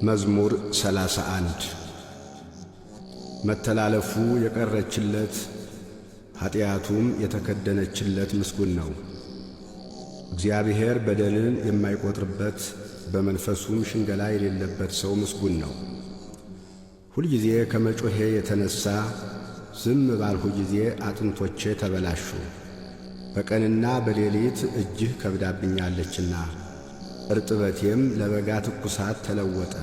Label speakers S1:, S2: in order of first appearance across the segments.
S1: መዝሙር 31 መተላለፉ የቀረችለት ኃጢአቱም የተከደነችለት ምስጉን ነው። እግዚአብሔር በደልን የማይቆጥርበት በመንፈሱም ሽንገላ የሌለበት ሰው ምስጉን ነው። ሁልጊዜ ከመጮኼ የተነሣ ዝም ባልሁ ጊዜ አጥንቶቼ ተበላሹ። በቀንና በሌሊት እጅህ ከብዳብኛለችና እርጥበቴም ለበጋ ትኩሳት ተለወጠ።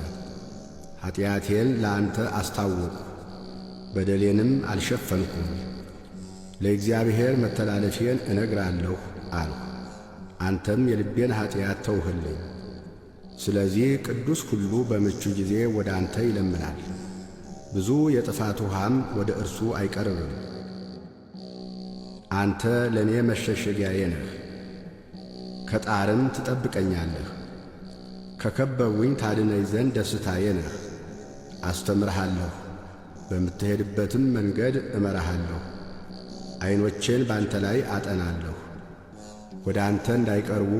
S1: ኃጢአቴን ለአንተ አስታወቅሁ፣ በደሌንም አልሸፈንኩም። ለእግዚአብሔር መተላለፌን እነግራለሁ አልሁ፣ አንተም የልቤን ኃጢአት ተውህልኝ። ስለዚህ ቅዱስ ሁሉ በምቹ ጊዜ ወደ አንተ ይለምናል፣ ብዙ የጥፋት ውሃም ወደ እርሱ አይቀርብም። አንተ ለእኔ መሸሸጊያዬ ነህ፣ ከጣርም ትጠብቀኛለህ። ከከበቡኝ ታድነኝ ዘንድ ደስታዬ ነህ። አስተምርሃለሁ፣ በምትሄድበትም መንገድ እመራሃለሁ። ዐይኖቼን ባንተ ላይ አጠናለሁ። ወደ አንተ እንዳይቀርቡ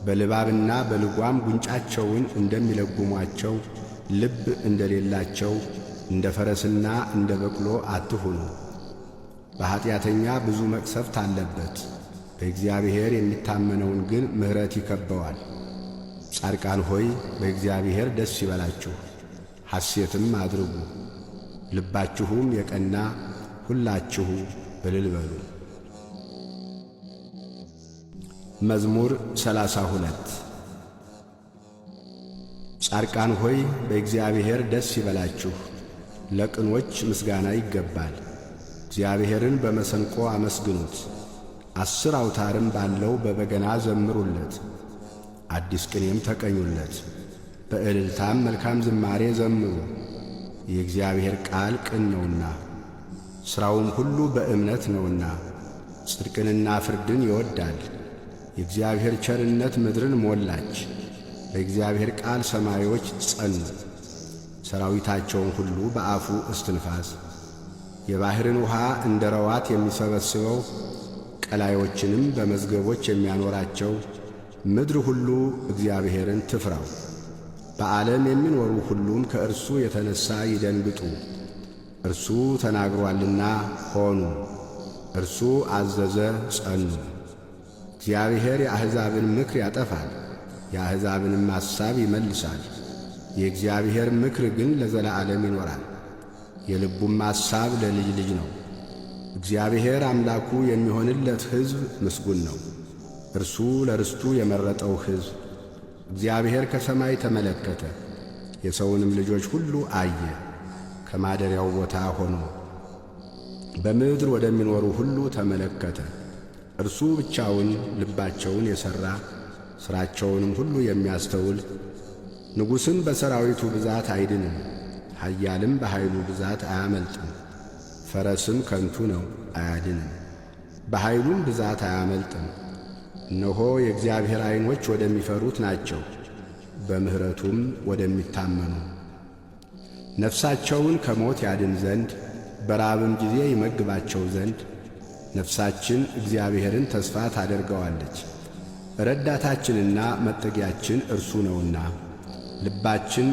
S1: በልባብና በልጓም ጉንጫቸውን እንደሚለጉሟቸው ልብ እንደሌላቸው እንደ ፈረስና እንደ በቅሎ አትሁኑ። በኀጢአተኛ ብዙ መቅሰፍት አለበት፣ በእግዚአብሔር የሚታመነውን ግን ምሕረት ይከበዋል። ጻድቃን ሆይ በእግዚአብሔር ደስ ይበላችሁ፣ ሐሴትም አድርጉ። ልባችሁም የቀና ሁላችሁ እልል በሉ። መዝሙር 32 ጻድቃን ሆይ በእግዚአብሔር ደስ ይበላችሁ፣ ለቅኖች ምስጋና ይገባል። እግዚአብሔርን በመሰንቆ አመስግኑት፣ 10 አውታርም ባለው በበገና ዘምሩለት። አዲስ ቅኔም ተቀኙለት፣ በእልልታም መልካም ዝማሬ ዘምሩ። የእግዚአብሔር ቃል ቅን ነውና ሥራውም ሁሉ በእምነት ነውና። ጽድቅንና ፍርድን ይወዳል። የእግዚአብሔር ቸርነት ምድርን ሞላች። በእግዚአብሔር ቃል ሰማዮች ጸኑ፣ ሰራዊታቸውን ሁሉ በአፉ እስትንፋስ። የባሕርን ውሃ እንደ ረዋት የሚሰበስበው ቀላዮችንም በመዝገቦች የሚያኖራቸው ምድር ሁሉ እግዚአብሔርን ትፍራው። በዓለም የሚኖሩ ሁሉም ከእርሱ የተነሣ ይደንግጡ። እርሱ ተናግሮአልና ሆኑ፣ እርሱ አዘዘ ጸኑ። እግዚአብሔር የአሕዛብን ምክር ያጠፋል፣ የአሕዛብንም ሐሳብ ይመልሳል። የእግዚአብሔር ምክር ግን ለዘላለም ይኖራል፣ የልቡም ሐሳብ ለልጅ ልጅ ነው። እግዚአብሔር አምላኩ የሚሆንለት ሕዝብ ምስጉን ነው፣ እርሱ ለርስቱ የመረጠው ሕዝብ። እግዚአብሔር ከሰማይ ተመለከተ፣ የሰውንም ልጆች ሁሉ አየ። ከማደሪያው ቦታ ሆኖ በምድር ወደሚኖሩ ሁሉ ተመለከተ። እርሱ ብቻውን ልባቸውን የሠራ ሥራቸውንም ሁሉ የሚያስተውል። ንጉሥም በሰራዊቱ ብዛት አይድንም፣ ኃያልም በኃይሉ ብዛት አያመልጥም። ፈረስም ከንቱ ነው አያድንም፣ በኃይሉም ብዛት አያመልጥም። እነሆ የእግዚአብሔር ዐይኖች ወደሚፈሩት ናቸው፣ በምሕረቱም ወደሚታመኑ። ነፍሳቸውን ከሞት ያድን ዘንድ በራብም ጊዜ ይመግባቸው ዘንድ ነፍሳችን እግዚአብሔርን ተስፋ ታደርገዋለች። ረዳታችንና መጠጊያችን እርሱ ነውና፣ ልባችን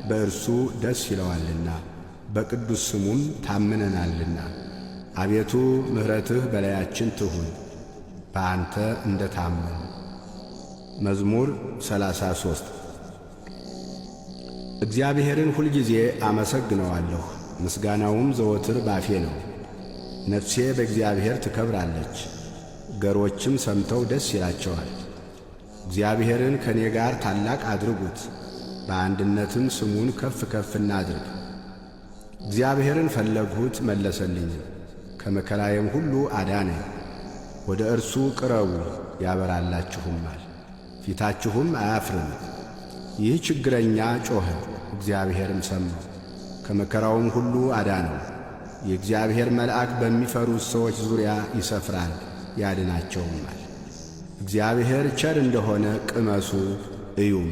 S1: በእርሱ ደስ ይለዋልና፣ በቅዱስ ስሙም ታምነናልና። አቤቱ ምሕረትህ በላያችን ትሁን፣ በአንተ እንደ ታመን። መዝሙር 33 እግዚአብሔርን ሁልጊዜ አመሰግነዋለሁ፣ ምስጋናውም ዘወትር ባፌ ነው። ነፍሴ በእግዚአብሔር ትከብራለች፣ ገሮችም ሰምተው ደስ ይላቸዋል። እግዚአብሔርን ከእኔ ጋር ታላቅ አድርጉት፣ በአንድነትም ስሙን ከፍ ከፍ እናድርግ። እግዚአብሔርን ፈለግሁት መለሰልኝ፣ ከመከራዬም ሁሉ አዳነኝ። ወደ እርሱ ቅረቡ ያበራላችሁማል፣ ፊታችሁም አያፍርም። ይህ ችግረኛ ጮኸ፣ እግዚአብሔርም ሰማው፣ ከመከራውም ሁሉ አዳነው። የእግዚአብሔር መልአክ በሚፈሩት ሰዎች ዙሪያ ይሰፍራል ያድናቸውማል። እግዚአብሔር ቸር እንደሆነ ቅመሱ እዩም።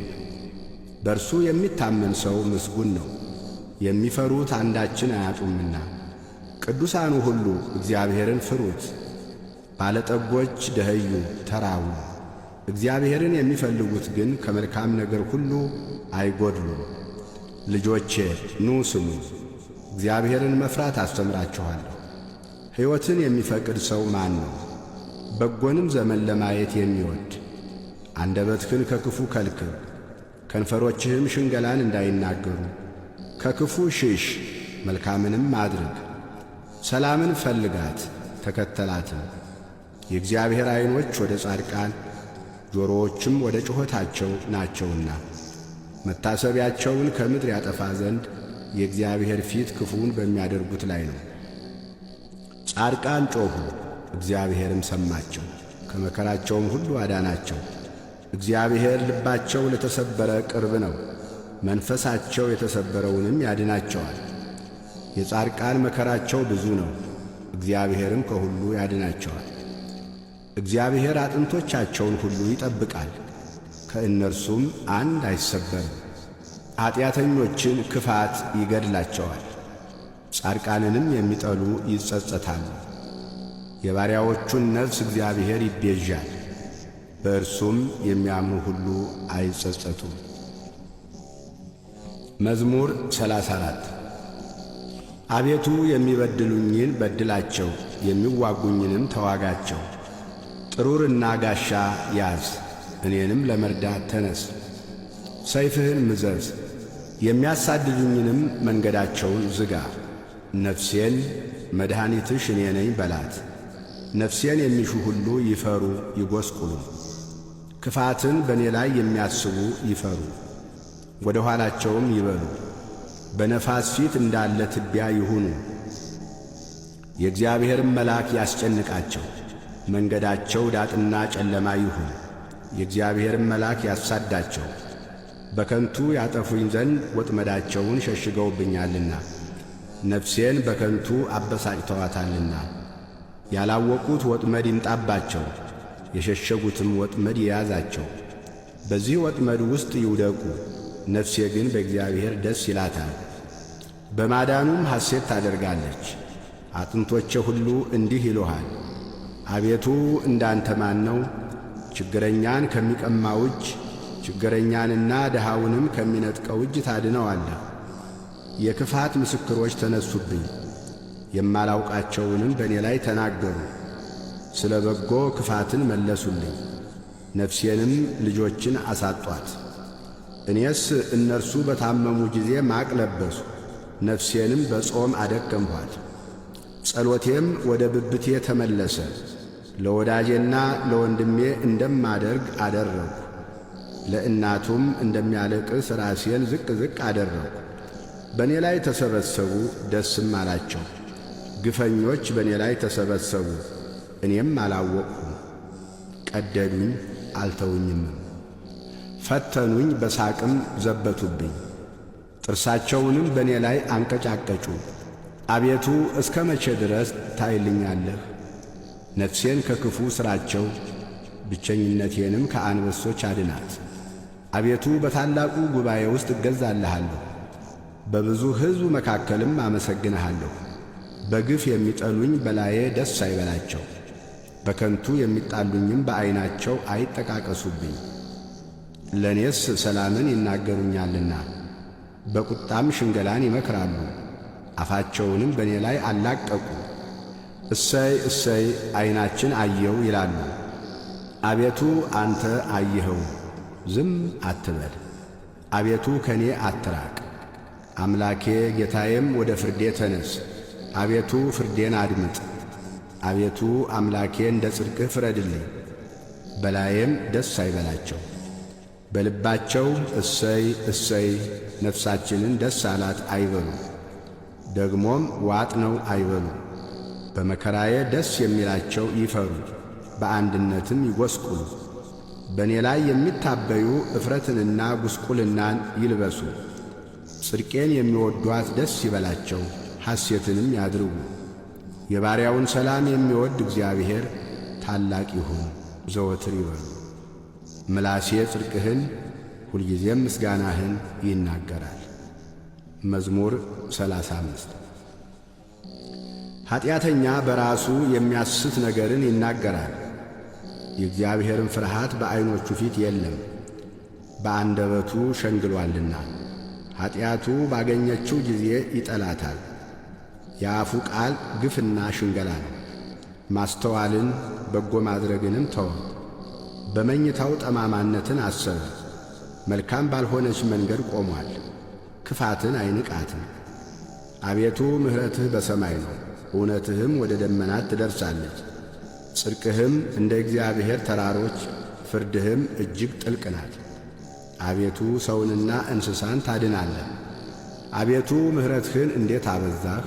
S1: በእርሱ የሚታመን ሰው ምስጉን ነው፣ የሚፈሩት አንዳችን አያጡምና። ቅዱሳኑ ሁሉ እግዚአብሔርን ፍሩት፣ ባለጠጎች ደኸዩ ተራቡ። እግዚአብሔርን የሚፈልጉት ግን ከመልካም ነገር ሁሉ አይጐድሉም። ልጆቼ ኑ ስሙ፣ እግዚአብሔርን መፍራት አስተምራችኋለሁ። ሕይወትን የሚፈቅድ ሰው ማን ነው? በጎንም ዘመን ለማየት የሚወድ። አንደበትህን ከክፉ ከልክል፣ ከንፈሮችህም ሽንገላን እንዳይናገሩ። ከክፉ ሽሽ፣ መልካምንም አድርግ። ሰላምን ፈልጋት ተከተላትም። የእግዚአብሔር ዐይኖች ወደ ጻድቃን ጆሮዎችም ወደ ጩኸታቸው ናቸውና መታሰቢያቸውን ከምድር ያጠፋ ዘንድ የእግዚአብሔር ፊት ክፉውን በሚያደርጉት ላይ ነው። ጻድቃን ጮኹ፣ እግዚአብሔርም ሰማቸው፣ ከመከራቸውም ሁሉ አዳናቸው። እግዚአብሔር ልባቸው ለተሰበረ ቅርብ ነው፣ መንፈሳቸው የተሰበረውንም ያድናቸዋል። የጻድቃን መከራቸው ብዙ ነው፣ እግዚአብሔርም ከሁሉ ያድናቸዋል። እግዚአብሔር አጥንቶቻቸውን ሁሉ ይጠብቃል፣ ከእነርሱም አንድ አይሰበርም። ኀጢአተኞችን ክፋት ይገድላቸዋል፣ ጻድቃንንም የሚጠሉ ይጸጸታሉ። የባሪያዎቹን ነፍስ እግዚአብሔር ይቤዣል፣ በእርሱም የሚያምኑ ሁሉ አይጸጸቱም። መዝሙር 34 አቤቱ የሚበድሉኝን በድላቸው፣ የሚዋጉኝንም ተዋጋቸው። ጥሩርና ጋሻ ያዝ፣ እኔንም ለመርዳት ተነስ። ሰይፍህን ምዘዝ፣ የሚያሳድዱኝንም መንገዳቸውን ዝጋ። ነፍሴን መድኃኒትሽ እኔ ነኝ በላት። ነፍሴን የሚሹ ሁሉ ይፈሩ ይጐስቁሉ። ክፋትን በእኔ ላይ የሚያስቡ ይፈሩ፣ ወደ ኋላቸውም ይበሉ። በነፋስ ፊት እንዳለ ትቢያ ይሁኑ። የእግዚአብሔርም መልአክ ያስጨንቃቸው፣ መንገዳቸው ዳጥና ጨለማ ይሁን። የእግዚአብሔርም መልአክ ያሳዳቸው፣ በከንቱ ያጠፉኝ ዘንድ ወጥመዳቸውን ሸሽገውብኛልና ነፍሴን በከንቱ አበሳጭተዋታልና። ያላወቁት ወጥመድ ይምጣባቸው፣ የሸሸጉትም ወጥመድ ይያዛቸው። በዚህ ወጥመድ ውስጥ ይውደቁ። ነፍሴ ግን በእግዚአብሔር ደስ ይላታል፣ በማዳኑም ሐሴት ታደርጋለች። አጥንቶቼ ሁሉ እንዲህ ይሉሃል፣ አቤቱ እንዳንተ ማን ነው? ችግረኛን ከሚቀማው እጅ፣ ችግረኛንና ድሃውንም ከሚነጥቀው እጅ ታድነዋለህ። የክፋት ምስክሮች ተነሱብኝ፣ የማላውቃቸውንም በእኔ ላይ ተናገሩ። ስለ በጎ ክፋትን መለሱልኝ፣ ነፍሴንም ልጆችን አሳጧት። እኔስ እነርሱ በታመሙ ጊዜ ማቅ ለበሱ፣ ነፍሴንም በጾም አደከምኋት። ጸሎቴም ወደ ብብቴ ተመለሰ፣ ለወዳጄና ለወንድሜ እንደማደርግ አደረግሁ። ለእናቱም እንደሚያለቅስ ራሴን ዝቅ ዝቅ አደረግሁ። በእኔ ላይ ተሰበሰቡ፣ ደስም አላቸው። ግፈኞች በእኔ ላይ ተሰበሰቡ፣ እኔም አላወቅሁም። ቀደዱኝ አልተውኝም፣ ፈተኑኝ በሳቅም ዘበቱብኝ። ጥርሳቸውንም በእኔ ላይ አንቀጫቀጩ። አቤቱ እስከ መቼ ድረስ ታይልኛለህ? ነፍሴን ከክፉ ሥራቸው፣ ብቸኝነቴንም ከአንበሶች አድናት። አቤቱ በታላቁ ጉባኤ ውስጥ እገዛልሃለሁ፣ በብዙ ሕዝብ መካከልም አመሰግንሃለሁ። በግፍ የሚጠሉኝ በላዬ ደስ አይበላቸው፣ በከንቱ የሚጣሉኝም በዐይናቸው አይጠቃቀሱብኝ። ለእኔስ ሰላምን ይናገሩኛልና በቁጣም ሽንገላን ይመክራሉ። አፋቸውንም በእኔ ላይ አላቀቁ። እሰይ እሰይ ዐይናችን አየው ይላሉ። አቤቱ አንተ አየኸው፣ ዝም አትበል። አቤቱ ከእኔ አትራቅ። አምላኬ ጌታዬም ወደ ፍርዴ ተነስ። አቤቱ ፍርዴን አድምጥ። አቤቱ አምላኬ እንደ ጽድቅህ ፍረድልኝ። በላዬም ደስ አይበላቸው። በልባቸው እሰይ እሰይ ነፍሳችንን ደስ አላት አይበሉ። ደግሞም ዋጥ ነው አይበሉ። በመከራዬ ደስ የሚላቸው ይፈሩ፣ በአንድነትም ይጐስቁሉ። በእኔ ላይ የሚታበዩ እፍረትንና ጉስቁልናን ይልበሱ። ጽድቄን የሚወዷት ደስ ይበላቸው፣ ሐሴትንም ያድርጉ። የባሪያውን ሰላም የሚወድ እግዚአብሔር ታላቅ ይሁን ዘወትር ይበሉ። ምላሴ ጽድቅህን ሁልጊዜም ምስጋናህን ይናገራል። መዝሙር 35 ኀጢአተኛ በራሱ የሚያስት ነገርን ይናገራል፣ የእግዚአብሔርን ፍርሃት በዐይኖቹ ፊት የለም። በአንደበቱ ሸንግሎአልና ኀጢአቱ ባገኘችው ጊዜ ይጠላታል። የአፉ ቃል ግፍና ሽንገላ ነው። ማስተዋልን በጎ ማድረግንም ተወ። በመኝታው ጠማማነትን አሰበ። መልካም ባልሆነች መንገድ ቆሟል። ክፋትን አይንቃትም። አቤቱ ምሕረትህ በሰማይ ነው፣ እውነትህም ወደ ደመናት ትደርሳለች። ጽድቅህም እንደ እግዚአብሔር ተራሮች፣ ፍርድህም እጅግ ጥልቅ ናት። አቤቱ ሰውንና እንስሳን ታድናለህ። አቤቱ ምሕረትህን እንዴት አበዛህ!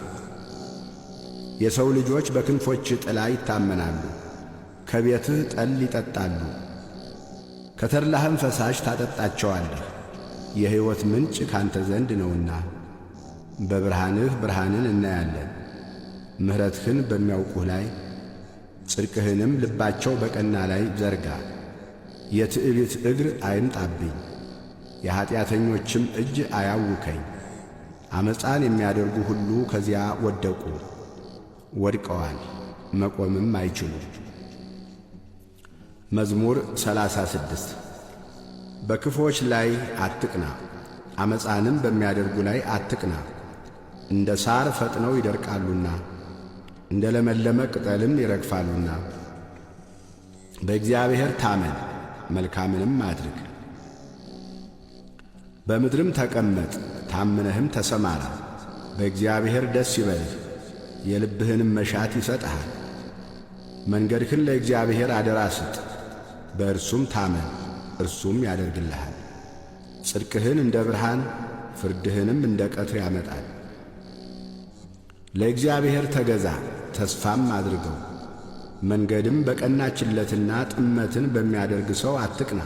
S1: የሰው ልጆች በክንፎች ጥላ ይታመናሉ። ከቤትህ ጠል ይጠጣሉ፣ ከተድላህም ፈሳሽ ታጠጣቸዋለህ። የሕይወት ምንጭ ካንተ ዘንድ ነውና በብርሃንህ ብርሃንን እናያለን። ምሕረትህን በሚያውቁህ ላይ ጽድቅህንም ልባቸው በቀና ላይ ዘርጋ። የትዕቢት እግር አይምጣብኝ፣ የኀጢአተኞችም እጅ አያውከኝ። ዓመፃን የሚያደርጉ ሁሉ ከዚያ ወደቁ፣ ወድቀዋል፣ መቆምም አይችሉም። መዝሙር 36 በክፉዎች ላይ አትቅና፣ ዓመፃንም በሚያደርጉ ላይ አትቅና። እንደ ሣር ፈጥነው ይደርቃሉና እንደ ለመለመ ቅጠልም ይረግፋሉና። በእግዚአብሔር ታመን፣ መልካምንም አድርግ። በምድርም ተቀመጥ፣ ታምነህም ተሰማራ። በእግዚአብሔር ደስ ይበልህ፣ የልብህንም መሻት ይሰጥሃል። መንገድህን ለእግዚአብሔር አደራ ስጥ፣ በእርሱም ታመን፣ እርሱም ያደርግልሃል። ጽድቅህን እንደ ብርሃን ፍርድህንም እንደ ቀትር ያመጣል። ለእግዚአብሔር ተገዛ፣ ተስፋም አድርገው። መንገድም በቀናችለትና ጥመትን በሚያደርግ ሰው አትቅና።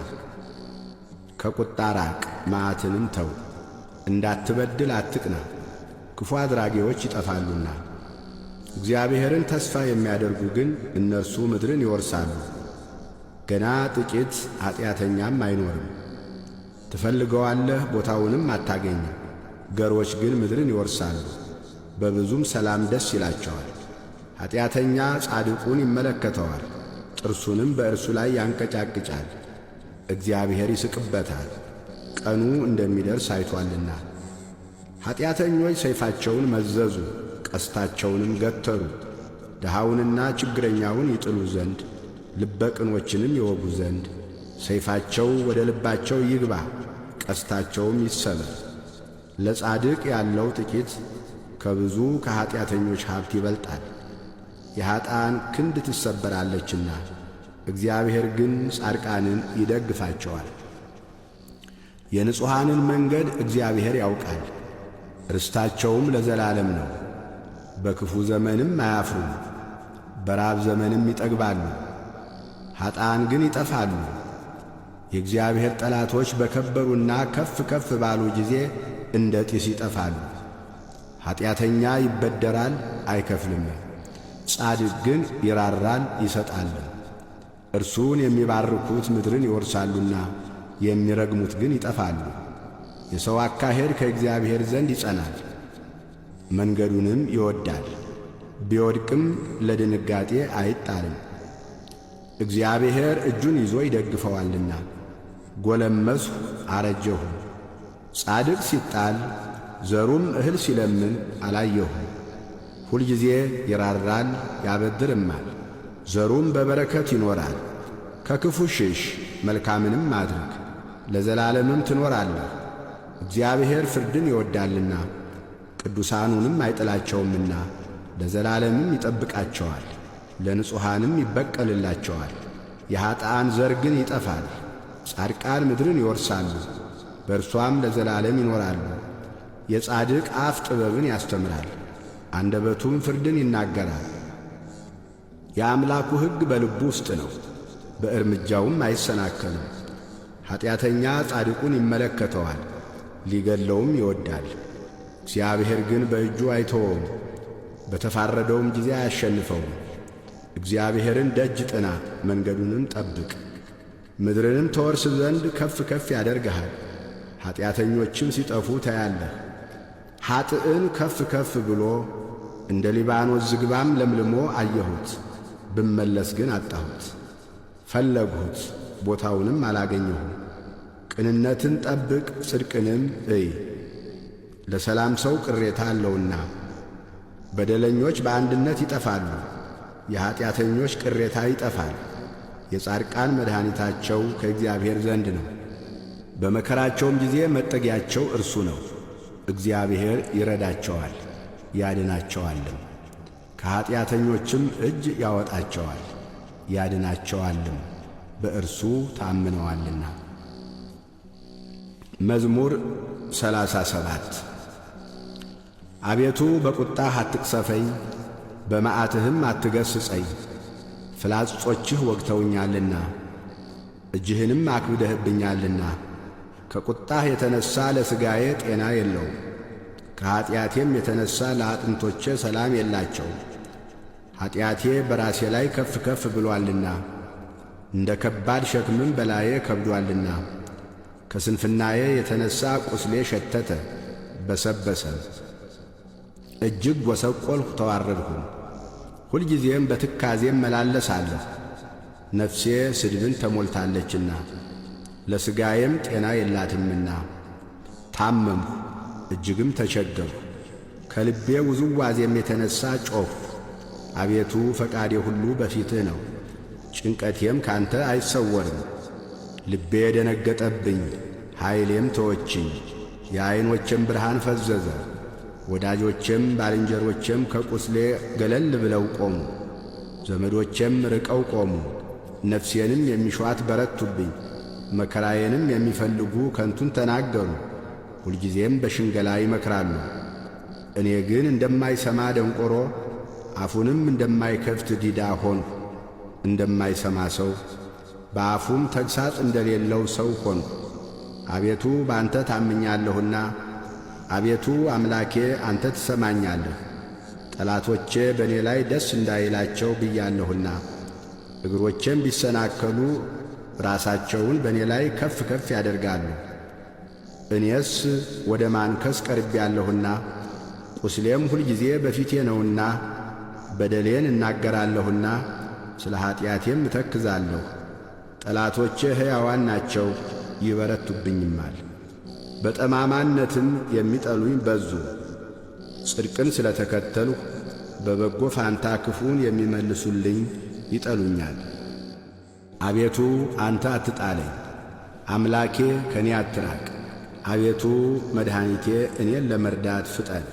S1: ከቁጣ ራቅ፣ መዓትንም ተው። እንዳትበድል አትቅና፣ ክፉ አድራጊዎች ይጠፋሉና። እግዚአብሔርን ተስፋ የሚያደርጉ ግን እነርሱ ምድርን ይወርሳሉ። ገና ጥቂት ኀጢአተኛም አይኖርም። ትፈልገዋለህ፣ ቦታውንም አታገኝም። ገሮች ግን ምድርን ይወርሳሉ፣ በብዙም ሰላም ደስ ይላቸዋል። ኀጢአተኛ ጻድቁን ይመለከተዋል፣ ጥርሱንም በእርሱ ላይ ያንቀጫቅጫል። እግዚአብሔር ይስቅበታል፣ ቀኑ እንደሚደርስ አይቶአልና። ኀጢአተኞች ሰይፋቸውን መዘዙ፣ ቀስታቸውንም ገተሩ። ድሃውንና ችግረኛውን ይጥሉ ዘንድ ልበ ቅኖችንም ይወጉ ዘንድ ሰይፋቸው ወደ ልባቸው ይግባ፣ ቀስታቸውም ይሰበር። ለጻድቅ ያለው ጥቂት ከብዙ ከኀጢአተኞች ሀብት ይበልጣል። የኀጥኣን ክንድ ትሰበራለችና እግዚአብሔር ግን ጻድቃንን ይደግፋቸዋል። የንጹሓንን መንገድ እግዚአብሔር ያውቃል፣ ርስታቸውም ለዘላለም ነው። በክፉ ዘመንም አያፍሩም፣ በራብ ዘመንም ይጠግባሉ። ኀጥኣን ግን ይጠፋሉ። የእግዚአብሔር ጠላቶች በከበሩና ከፍ ከፍ ባሉ ጊዜ እንደ ጢስ ይጠፋሉ። ኀጢአተኛ ይበደራል አይከፍልም፣ ጻድቅ ግን ይራራል ይሰጣል። እርሱን የሚባርኩት ምድርን ይወርሳሉና የሚረግሙት ግን ይጠፋሉ። የሰው አካሄድ ከእግዚአብሔር ዘንድ ይጸናል፣ መንገዱንም ይወድዳል። ቢወድቅም ለድንጋጤ አይጣልም፣ እግዚአብሔር እጁን ይዞ ይደግፈዋልና። ጐለመስሁ አረጀሁ፣ ጻድቅ ሲጣል ዘሩም እህል ሲለምን አላየሁም። ሁልጊዜ ይራራል ያበድርማል፣ ዘሩም በበረከት ይኖራል። ከክፉ ሽሽ፣ መልካምንም አድርግ፣ ለዘላለምም ትኖራለህ። እግዚአብሔር ፍርድን ይወዳልና ቅዱሳኑንም አይጥላቸውምና ለዘላለምም ይጠብቃቸዋል፣ ለንጹሓንም ይበቀልላቸዋል። የኀጥኣን ዘር ግን ይጠፋል። ጻድቃን ምድርን ይወርሳሉ፣ በእርሷም ለዘላለም ይኖራሉ። የጻድቅ አፍ ጥበብን ያስተምራል፣ አንደበቱም ፍርድን ይናገራል። የአምላኩ ሕግ በልቡ ውስጥ ነው፣ በእርምጃውም አይሰናከልም። ኀጢአተኛ ጻድቁን ይመለከተዋል፣ ሊገድለውም ይወዳል። እግዚአብሔር ግን በእጁ አይተወውም፣ በተፋረደውም ጊዜ አያሸንፈውም። እግዚአብሔርን ደጅ ጥና፣ መንገዱንም ጠብቅ። ምድርንም ተወርስ ዘንድ ከፍ ከፍ ያደርግሃል። ኀጢአተኞችም ሲጠፉ ታያለህ። ኀጥእን ከፍ ከፍ ብሎ እንደ ሊባኖስ ዝግባም ለምልሞ አየሁት። ብመለስ ግን አጣሁት። ፈለግሁት፣ ቦታውንም አላገኘሁም። ቅንነትን ጠብቅ፣ ጽድቅንም እይ፣ ለሰላም ሰው ቅሬታ አለውና። በደለኞች በአንድነት ይጠፋሉ፣ የኀጢአተኞች ቅሬታ ይጠፋል። የጻድቃን መድኃኒታቸው ከእግዚአብሔር ዘንድ ነው፣ በመከራቸውም ጊዜ መጠጊያቸው እርሱ ነው። እግዚአብሔር ይረዳቸዋል ያድናቸዋልም፣ ከኀጢአተኞችም እጅ ያወጣቸዋል ያድናቸዋልም፣ በእርሱ ታምነዋልና። መዝሙር 37 አቤቱ በቁጣህ አትቅሰፈኝ፣ በመዓትህም አትገሥጸኝ። ፍላጾችህ ወግተውኛልና እጅህንም አክብደህብኛልና። ከቁጣህ የተነሣ ለሥጋዬ ጤና የለውም፣ ከኀጢአቴም የተነሣ ለአጥንቶቼ ሰላም የላቸውም። ኀጢአቴ በራሴ ላይ ከፍ ከፍ ብሎአልና እንደ ከባድ ሸክምም በላዬ ከብዶአልና። ከስንፍናዬ የተነሣ ቁስሌ ሸተተ በሰበሰም፣ እጅግ ጐሰቈልሁ ተዋረድሁም። ሁልጊዜም በትካዜም መላለሳለሁ፣ ነፍሴ ስድብን ተሞልታለችና ለሥጋዬም ጤና የላትምና። ታመምሁ እጅግም ተቸገርሁ፣ ከልቤ ውዝዋዜም የተነሣ ጮኽሁ። አቤቱ ፈቃዴ ሁሉ በፊትህ ነው፣ ጭንቀቴም ካንተ አይሰወርም። ልቤ ደነገጠብኝ፣ ኃይሌም ተወችኝ፣ የዐይኖቼም ብርሃን ፈዘዘ። ወዳጆቼም ባልንጀሮቼም ከቁስሌ ገለል ብለው ቆሙ፣ ዘመዶቼም ርቀው ቆሙ። ነፍሴንም የሚሿት በረቱብኝ፣ መከራዬንም የሚፈልጉ ከንቱን ተናገሩ። ሁልጊዜም በሽንገላ ይመክራሉ። እኔ ግን እንደማይሰማ ደንቆሮ፣ አፉንም እንደማይከፍት ዲዳ ሆንሁ። እንደማይሰማ ሰው በአፉም ተግሣጽ እንደሌለው ሰው ሆንሁ። አቤቱ በአንተ ታምኛለሁና፣ አቤቱ አምላኬ አንተ ትሰማኛለህ። ጠላቶቼ በእኔ ላይ ደስ እንዳይላቸው ብያለሁና፣ እግሮቼም ቢሰናከሉ ራሳቸውን በእኔ ላይ ከፍ ከፍ ያደርጋሉ። እኔስ ወደ ማንከስ ቀርቤያለሁና፣ ቁስሌም ሁልጊዜ በፊቴ ነውና። በደሌን እናገራለሁና ስለ ኀጢአቴም እተክዛለሁ። ጠላቶቼ ሕያዋን ናቸው ይበረቱብኝማል፣ በጠማማነትም የሚጠሉኝ በዙ። ጽድቅን ስለ ተከተልሁ በበጎ ፋንታ ክፉን የሚመልሱልኝ ይጠሉኛል። አቤቱ አንተ አትጣለኝ፣ አምላኬ ከኔ አትራቅ። አቤቱ መድኃኒቴ እኔን ለመርዳት ፍጠን።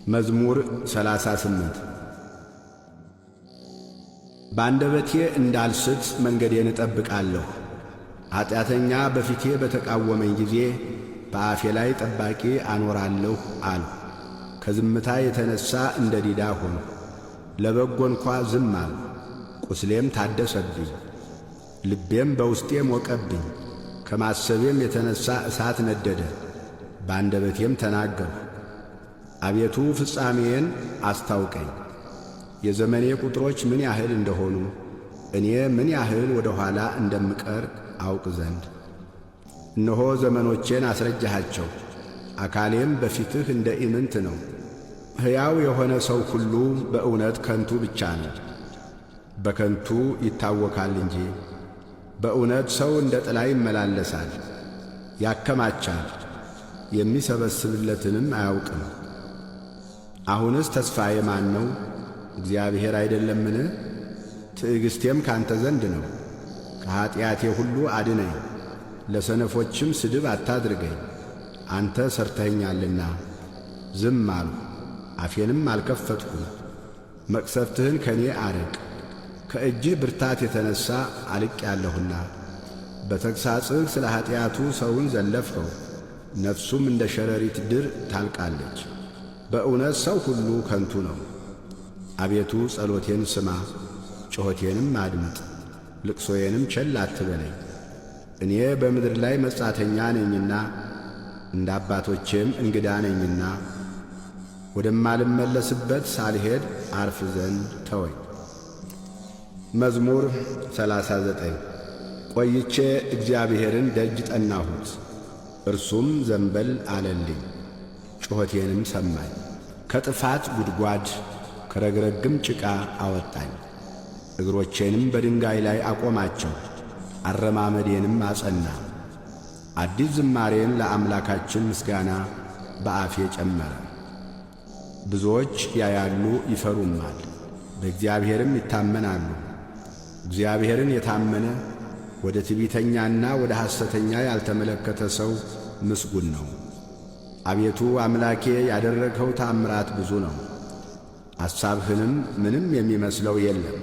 S1: መዝሙር 38 በአንደበቴ እንዳልስት መንገዴን እጠብቃለሁ። ኀጢአተኛ በፊቴ በተቃወመኝ ጊዜ በአፌ ላይ ጠባቂ አኖራለሁ አልሁ። ከዝምታ የተነሣ እንደ ዲዳ ሆንሁ፣ ለበጎ እንኳ ዝም አልሁ። ቁስሌም ታደሰብኝ፣ ልቤም በውስጤ ሞቀብኝ። ከማሰቤም የተነሣ እሳት ነደደ፣ በአንደበቴም ተናገርሁ። አቤቱ ፍጻሜዬን አስታውቀኝ፣ የዘመኔ ቁጥሮች ምን ያህል እንደሆኑ እኔ ምን ያህል ወደ ኋላ እንደምቀር አውቅ ዘንድ። እነሆ ዘመኖቼን አስረጃሃቸው፣ አካሌም በፊትህ እንደ ኢምንት ነው። ሕያው የሆነ ሰው ሁሉ በእውነት ከንቱ ብቻ ነው፣ በከንቱ ይታወካል እንጂ። በእውነት ሰው እንደ ጥላ ይመላለሳል፣ ያከማቻል፣ የሚሰበስብለትንም አያውቅም። አሁንስ ተስፋዬ ማን ነው? እግዚአብሔር አይደለምን? ትዕግሥቴም ካንተ ዘንድ ነው። ከኀጢአቴ ሁሉ አድነኝ፣ ለሰነፎችም ስድብ አታድርገኝ። አንተ ሠርተኸኛልና ዝም አልሁ፣ አፌንም አልከፈትሁም። መቅሰፍትህን ከእኔ አርቅ፣ ከእጅህ ብርታት የተነሣ አልቄአለሁና። በተግሣጽህ ስለ ኀጢአቱ ሰውን ዘለፍኸው፣ ነፍሱም እንደ ሸረሪት ድር ታልቃለች። በእውነት ሰው ሁሉ ከንቱ ነው። አቤቱ ጸሎቴን ስማ፣ ጩኸቴንም አድምጥ፣ ልቅሶዬንም ቸል አትበለኝ። እኔ በምድር ላይ መጻተኛ ነኝና እንደ አባቶቼም እንግዳ ነኝና ወደማልመለስበት ሳልሄድ አርፍ ዘንድ ተወኝ። መዝሙር 39 ቆይቼ እግዚአብሔርን ደጅ ጠናሁት፣ እርሱም ዘንበል አለልኝ፣ ጩኸቴንም ሰማኝ። ከጥፋት ጉድጓድ ከረግረግም ጭቃ አወጣኝ፣ እግሮቼንም በድንጋይ ላይ አቆማቸው። አረማመዴንም አጸና። አዲስ ዝማሬን ለአምላካችን ምስጋና በአፌ ጨመረ። ብዙዎች ያያሉ ይፈሩማል፣ በእግዚአብሔርም ይታመናሉ። እግዚአብሔርን የታመነ ወደ ትዕቢተኛና ወደ ሐሰተኛ ያልተመለከተ ሰው ምስጉን ነው። አቤቱ አምላኬ ያደረግኸው ታምራት ብዙ ነው፣ አሳብህንም ምንም የሚመስለው የለም።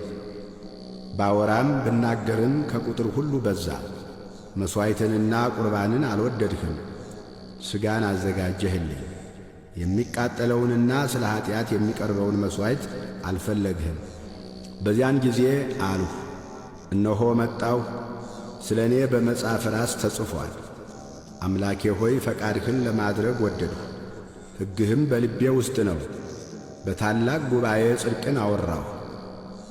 S1: ባወራም ብናገርም ከቁጥር ሁሉ በዛ። መሥዋዕትንና ቁርባንን አልወደድህም፣ ሥጋን አዘጋጀህልኝ። የሚቃጠለውንና ስለ ኀጢአት የሚቀርበውን መሥዋዕት አልፈለግህም። በዚያን ጊዜ አልሁ፣ እነሆ መጣሁ፣ ስለ እኔ በመጽሐፍ ራስ ተጽፏል። አምላኬ ሆይ ፈቃድህን ለማድረግ ወደድሁ፣ ሕግህም በልቤ ውስጥ ነው። በታላቅ ጉባኤ ጽድቅን አወራሁ፣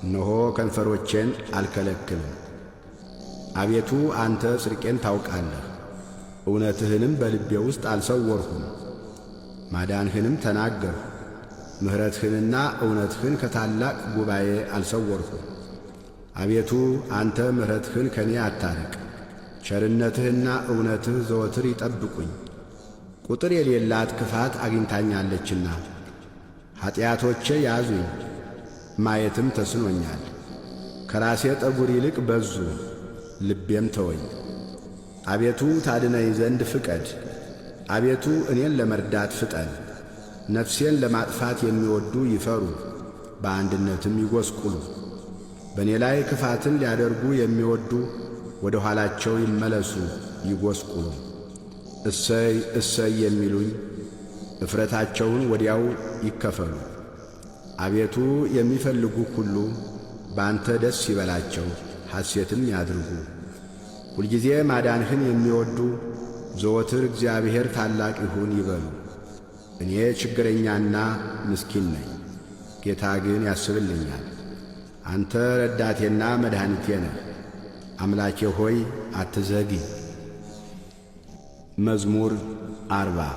S1: እነሆ ከንፈሮቼን አልከለክልም። አቤቱ አንተ ጽድቄን ታውቃለህ፣ እውነትህንም በልቤ ውስጥ አልሰወርሁም። ማዳንህንም ተናገርሁ፣ ምሕረትህንና እውነትህን ከታላቅ ጉባኤ አልሰወርሁም። አቤቱ አንተ ምሕረትህን ከኔ አታርቅ፣ ቸርነትህና እውነትህ ዘወትር ይጠብቁኝ። ቁጥር የሌላት ክፋት አግኝታኛለችና ኀጢአቶቼ ያዙኝ፣ ማየትም ተስኖኛል። ከራሴ ጠጉር ይልቅ በዙ፣ ልቤም ተወኝ። አቤቱ ታድነኝ ዘንድ ፍቀድ፣ አቤቱ እኔን ለመርዳት ፍጠን። ነፍሴን ለማጥፋት የሚወዱ ይፈሩ፣ በአንድነትም ይጐስቁሉ። በእኔ ላይ ክፋትን ሊያደርጉ የሚወዱ ወደ ኋላቸው ይመለሱ ይጐስቁሉ። እሰይ እሰይ የሚሉኝ እፍረታቸውን ወዲያው ይከፈሉ። አቤቱ የሚፈልጉህ ሁሉ በአንተ ደስ ይበላቸው፣ ሐሴትም ያድርጉ። ሁልጊዜ ማዳንህን የሚወዱ ዘወትር እግዚአብሔር ታላቅ ይሁን ይበሉ። እኔ ችግረኛና ምስኪን ነኝ፣ ጌታ ግን ያስብልኛል። አንተ ረዳቴና መድኃኒቴ ነህ። አምላኬ ሆይ አትዘግይ። መዝሙር 40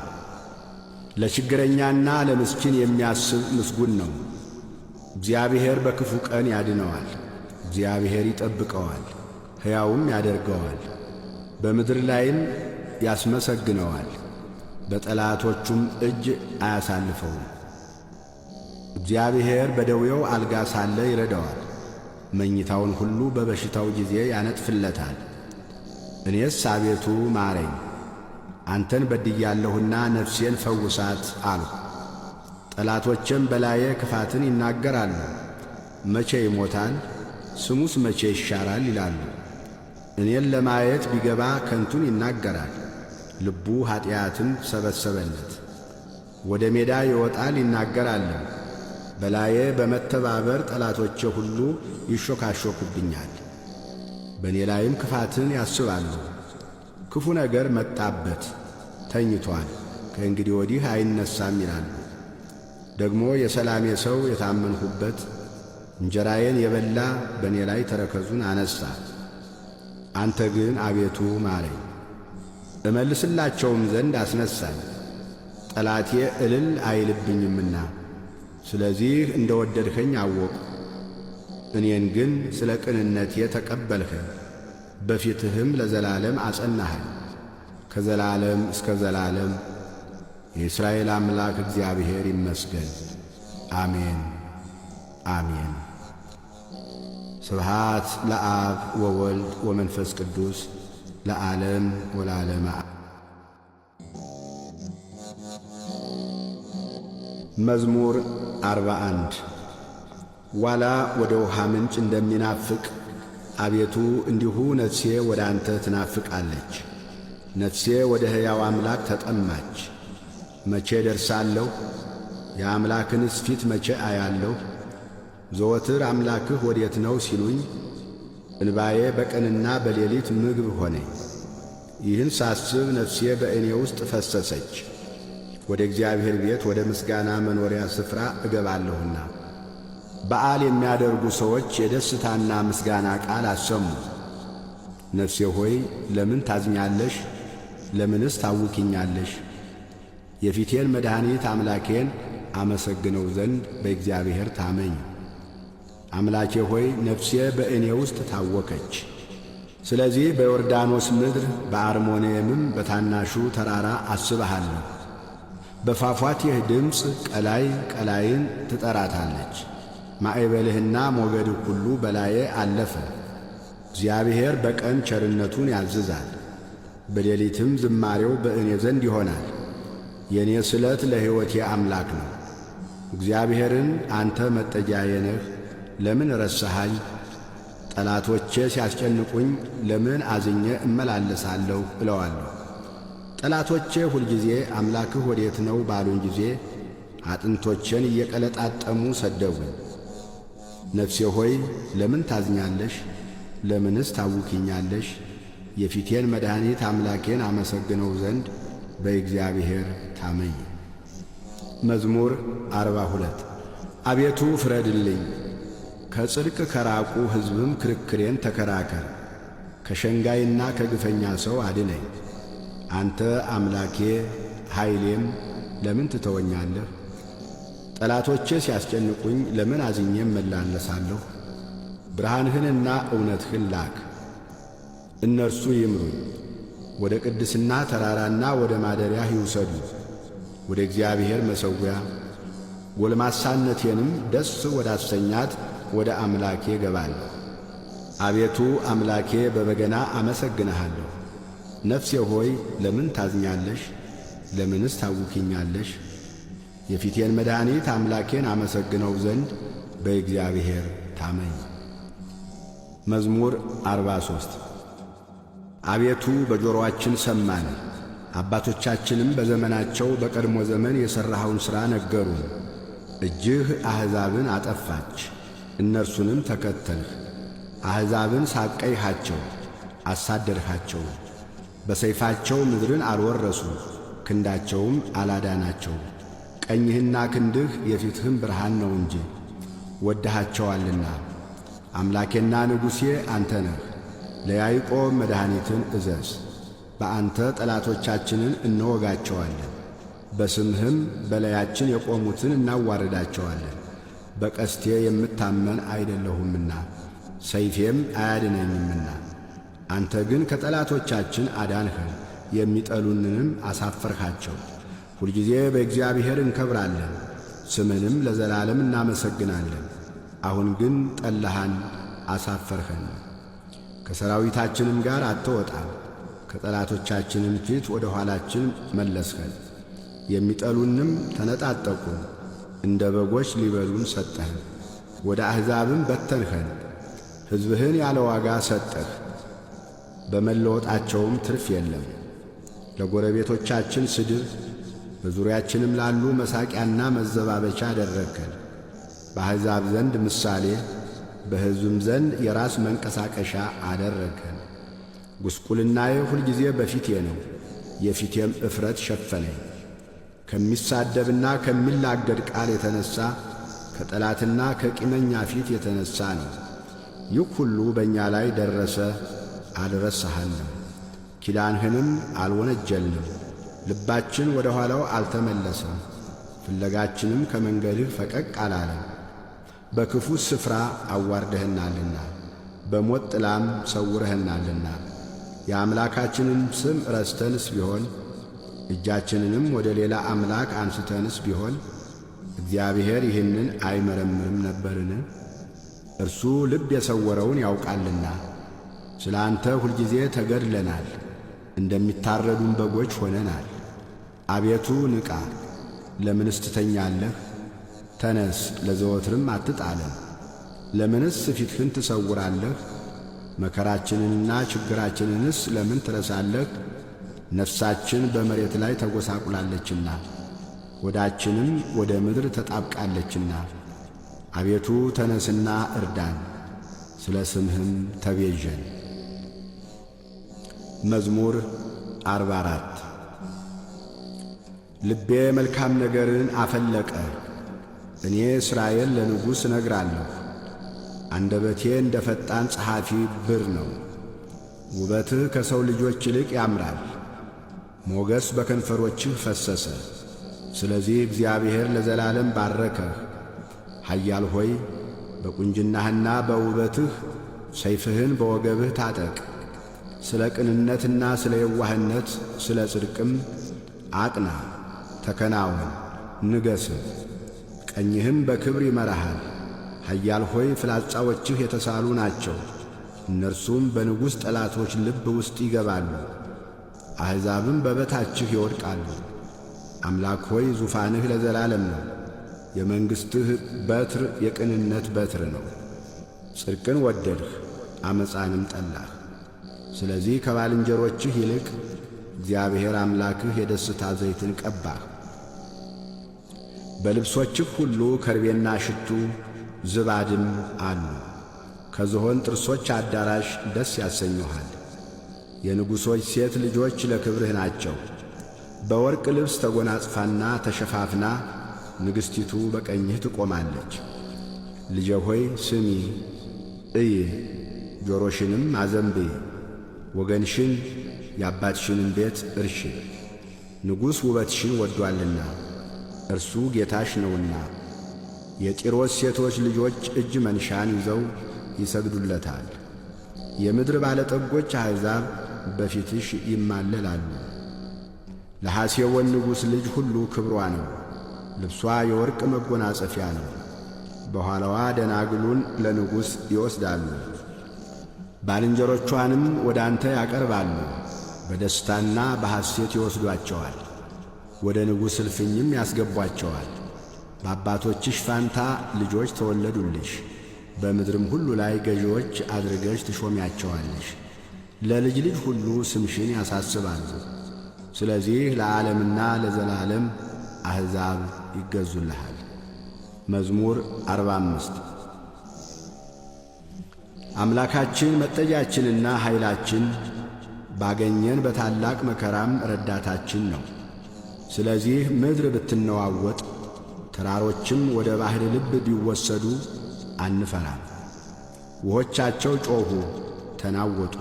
S1: ለችግረኛና ለምስኪን የሚያስብ ምስጉን ነው። እግዚአብሔር በክፉ ቀን ያድነዋል፣ እግዚአብሔር ይጠብቀዋል፣ ሕያውም ያደርገዋል፣ በምድር ላይም ያስመሰግነዋል፣ በጠላቶቹም እጅ አያሳልፈውም። እግዚአብሔር በደዌው አልጋ ሳለ ይረዳዋል፣ መኝታውን ሁሉ በበሽታው ጊዜ ያነጥፍለታል። እኔስ አቤቱ ማረኝ፣ አንተን በድያለሁና ነፍሴን ፈውሳት አልሁ። ጠላቶቼም በላዬ ክፋትን ይናገራሉ። መቼ ይሞታል? ስሙስ መቼ ይሻራል? ይላሉ። እኔን ለማየት ቢገባ ከንቱን ይናገራል። ልቡ ኀጢአትን ሰበሰበለት። ወደ ሜዳ ይወጣል ይናገራል። በላዬ በመተባበር ጠላቶቼ ሁሉ ይሾካሾኩብኛል። በእኔ ላይም ክፋትን ያስባሉ። ክፉ ነገር መጣበት፣ ተኝቶአል፣ ከእንግዲህ ወዲህ አይነሳም ይላሉ። ደግሞ የሰላሜ ሰው የታመንሁበት እንጀራዬን የበላ በእኔ ላይ ተረከዙን አነሣ። አንተ ግን አቤቱ ማረኝ፣ እመልስላቸውም ዘንድ አስነሣኝ። ጠላቴ እልል አይልብኝምና ስለዚህ እንደ ወደድኸኝ አወቅሁ። እኔን ግን ስለ ቅንነቴ ተቀበልኸኝ፣ በፊትህም ለዘላለም አጸናኸኝ። ከዘላለም እስከ ዘላለም የእስራኤል አምላክ እግዚአብሔር ይመስገን። አሜን አሜን። ስብሃት ለአብ ወወልድ ወመንፈስ ቅዱስ ለዓለም ወለዓለመ። መዝሙር 41 ዋላ ወደ ውሃ ምንጭ እንደሚናፍቅ አቤቱ እንዲሁ ነፍሴ ወደ አንተ ትናፍቃለች። ነፍሴ ወደ ሕያው አምላክ ተጠማች። መቼ ደርሳለሁ? የአምላክንስ ፊት መቼ አያለሁ? ዘወትር አምላክህ ወዴት ነው ሲሉኝ፣ እንባዬ በቀንና በሌሊት ምግብ ሆነኝ። ይህን ሳስብ ነፍሴ በእኔ ውስጥ ፈሰሰች። ወደ እግዚአብሔር ቤት ወደ ምስጋና መኖሪያ ስፍራ እገባለሁና። በዓል የሚያደርጉ ሰዎች የደስታና ምስጋና ቃል አሰሙ። ነፍሴ ሆይ ለምን ታዝኛለሽ? ለምንስ ታውኪኛለሽ? የፊቴን መድኃኒት አምላኬን አመሰግነው ዘንድ በእግዚአብሔር ታመኝ። አምላኬ ሆይ ነፍሴ በእኔ ውስጥ ታወከች። ስለዚህ በዮርዳኖስ ምድር በአርሞንኤምም በታናሹ ተራራ አስብሃለሁ። በፏፏቴህ ድምፅ ቀላይ ቀላይን ትጠራታለች። ማዕበልህና ሞገድህ ሁሉ በላዬ አለፈ። እግዚአብሔር በቀን ቸርነቱን ያዝዛል፣ በሌሊትም ዝማሬው በእኔ ዘንድ ይሆናል። የእኔ ስለት ለሕይወቴ አምላክ ነው። እግዚአብሔርን አንተ መጠጊያዬ ነህ፣ ለምን ረሳኸኝ? ጠላቶቼ ሲያስጨንቁኝ ለምን አዝኜ እመላለሳለሁ እለዋለሁ። ጠላቶቼ ሁልጊዜ አምላክህ ወዴት ነው ባሉኝ ጊዜ አጥንቶቼን እየቀለጣጠሙ ሰደቡኝ። ነፍሴ ሆይ ለምን ታዝኛለሽ? ለምንስ ታውኪኛለሽ? የፊቴን መድኃኒት አምላኬን አመሰግነው ዘንድ በእግዚአብሔር ታመኝ። መዝሙር 42 አቤቱ ፍረድልኝ፣ ከጽድቅ ከራቁ ሕዝብም ክርክሬን ተከራከር። ከሸንጋይና ከግፈኛ ሰው አድነኝ። አንተ አምላኬ ኃይሌም ለምን ትተወኛለህ? ጠላቶቼ ሲያስጨንቁኝ ለምን አዝኜ እመላለሳለሁ? ብርሃንህንና እውነትህን ላክ፣ እነርሱ ይምሩኝ። ወደ ቅድስና ተራራና ወደ ማደሪያህ ይውሰዱ፣ ወደ እግዚአብሔር መሠዊያ። ጎልማሳነቴንም ደስ ወዳሰኛት ወደ አምላኬ ገባለሁ። አቤቱ አምላኬ በበገና አመሰግንሃለሁ። ነፍሴ ሆይ ለምን ታዝኛለሽ? ለምንስ ታውኪኛለሽ? የፊቴን መድኃኒት አምላኬን አመሰግነው ዘንድ በእግዚአብሔር ታመኝ። መዝሙር 43 አቤቱ በጆሮአችን ሰማን፣ አባቶቻችንም በዘመናቸው በቀድሞ ዘመን የሠራኸውን ሥራ ነገሩን። እጅህ አሕዛብን አጠፋች፣ እነርሱንም ተከተልህ። አሕዛብን ሳቀይሃቸው፣ አሳደድሃቸው። በሰይፋቸው ምድርን አልወረሱ፣ ክንዳቸውም አላዳናቸው። ቀኝህና ክንድህ የፊትህም ብርሃን ነው እንጂ ወድሃቸዋልና። አምላኬና ንጉሴ አንተ ነህ። ለያዕቆብ መድኃኒትን እዘዝ። በአንተ ጠላቶቻችንን እንወጋቸዋለን፣ በስምህም በላያችን የቆሙትን እናዋርዳቸዋለን። በቀስቴ የምታመን አይደለሁምና ሰይፌም አያድነኝምና። አንተ ግን ከጠላቶቻችን አዳንኸን፣ የሚጠሉንንም አሳፈርሃቸው። ሁልጊዜ በእግዚአብሔር እንከብራለን፣ ስምንም ለዘላለም እናመሰግናለን። አሁን ግን ጠላሃን፣ አሳፈርኸን። ከሰራዊታችንም ጋር አትወጣም፣ ከጠላቶቻችንም ፊት ወደ ኋላችን መለስኸን። የሚጠሉንም ተነጣጠቁን፣ እንደ በጎች ሊበሉን ሰጠህን። ወደ አሕዛብም በተንኸን፣ ሕዝብህን ያለ ዋጋ ሰጠህ። በመለወጣቸውም ትርፍ የለም። ለጎረቤቶቻችን ስድብ፣ በዙሪያችንም ላሉ መሳቂያና መዘባበቻ አደረግከን። በአሕዛብ ዘንድ ምሳሌ፣ በሕዝብም ዘንድ የራስ መንቀሳቀሻ አደረግከን። ጉስቁልናዬ ሁልጊዜ በፊቴ ነው፣ የፊቴም እፍረት ሸፈነኝ። ከሚሳደብና ከሚላገድ ቃል የተነሣ ከጠላትና ከቂመኛ ፊት የተነሣ ነው። ይህ ሁሉ በእኛ ላይ ደረሰ፣ አልረሳሃንም። ኪዳንህንም አልወነጀልንም። ልባችን ወደ ኋላው አልተመለሰም፣ ፍለጋችንም ከመንገድህ ፈቀቅ አላለም። በክፉ ስፍራ አዋርደህናልና፣ በሞት ጥላም ሰውረህናልና። የአምላካችንን ስም ረስተንስ ቢሆን እጃችንንም ወደ ሌላ አምላክ አንስተንስ ቢሆን እግዚአብሔር ይህንን አይመረምርም ነበርን? እርሱ ልብ የሰወረውን ያውቃልና። ስለ አንተ ሁልጊዜ ተገድለናል፣ እንደሚታረዱም በጎች ሆነናል። አቤቱ ንቃ፣ ለምንስ ትተኛለህ? ተነስ፣ ለዘወትርም አትጣለን። ለምንስ ፊትህን ትሰውራለህ? መከራችንንና ችግራችንንስ ለምን ትረሳለህ? ነፍሳችን በመሬት ላይ ተጐሳቁላለችና ሆዳችንም ወደ ምድር ተጣብቃለችና። አቤቱ ተነስና እርዳን፣ ስለ ስምህም ተቤዠን። መዝሙር 44 ልቤ መልካም ነገርን አፈለቀ፣ እኔ እስራኤል ለንጉሥ እነግራለሁ። አንደበቴ እንደ ፈጣን ጸሐፊ ብር ነው። ውበትህ ከሰው ልጆች ይልቅ ያምራል፣ ሞገስ በከንፈሮችህ ፈሰሰ። ስለዚህ እግዚአብሔር ለዘላለም ባረከህ። ኃያል ሆይ በቁንጅናህና በውበትህ ሰይፍህን በወገብህ ታጠቅ። ስለ ቅንነትና ስለ የዋህነት ስለ ጽድቅም አቅና፣ ተከናወን፣ ንገስም። ቀኝህም በክብር ይመራሃል። ኃያል ሆይ ፍላጻዎችህ የተሳሉ ናቸው፣ እነርሱም በንጉሥ ጠላቶች ልብ ውስጥ ይገባሉ። አሕዛብም በበታችህ ይወድቃሉ። አምላክ ሆይ ዙፋንህ ለዘላለም ነው። የመንግሥትህ በትር የቅንነት በትር ነው። ጽድቅን ወደድህ፣ ዓመፃንም ጠላህ። ስለዚህ ከባልንጀሮችህ ይልቅ እግዚአብሔር አምላክህ የደስታ ዘይትን ቀባህ። በልብሶችህ ሁሉ ከርቤና ሽቱ ዝባድም አሉ። ከዝሆን ጥርሶች አዳራሽ ደስ ያሰኙሃል። የንጉሶች ሴት ልጆች ለክብርህ ናቸው። በወርቅ ልብስ ተጐናጽፋና ተሸፋፍና ንግሥቲቱ በቀኝህ ትቆማለች። ልጄ ሆይ ስሚ፣ እይ፣ ጆሮሽንም አዘንብዪ። ወገንሽን የአባትሽንም ቤት እርሺ። ንጉሥ ውበትሽን ወዷልና እርሱ ጌታሽ ነውና። የጢሮስ ሴቶች ልጆች እጅ መንሻን ይዘው ይሰግዱለታል። የምድር ባለጠጎች አሕዛብ በፊትሽ ይማለላሉ። ለሐሴቦን ንጉሥ ልጅ ሁሉ ክብሯ ነው። ልብሷ የወርቅ መጎናጸፊያ ነው። በኋላዋ ደናግሉን ለንጉሥ ይወስዳሉ። ባልንጀሮቿንም ወደ አንተ ያቀርባሉ። በደስታና በሐሴት ይወስዷቸዋል። ወደ ንጉሥ እልፍኝም ያስገቧቸዋል። በአባቶችሽ ፋንታ ልጆች ተወለዱልሽ። በምድርም ሁሉ ላይ ገዢዎች አድርገሽ ትሾሚያቸዋለሽ። ለልጅ ልጅ ሁሉ ስምሽን ያሳስባሉ። ስለዚህ ለዓለምና ለዘላለም አሕዛብ ይገዙልሃል። መዝሙር 45 አምላካችን መጠጊያችንና ኃይላችን ባገኘን በታላቅ መከራም ረዳታችን ነው። ስለዚህ ምድር ብትነዋወጥ ተራሮችም ወደ ባሕር ልብ ቢወሰዱ አንፈራም። ውኆቻቸው ጮኹ ተናወጡ፣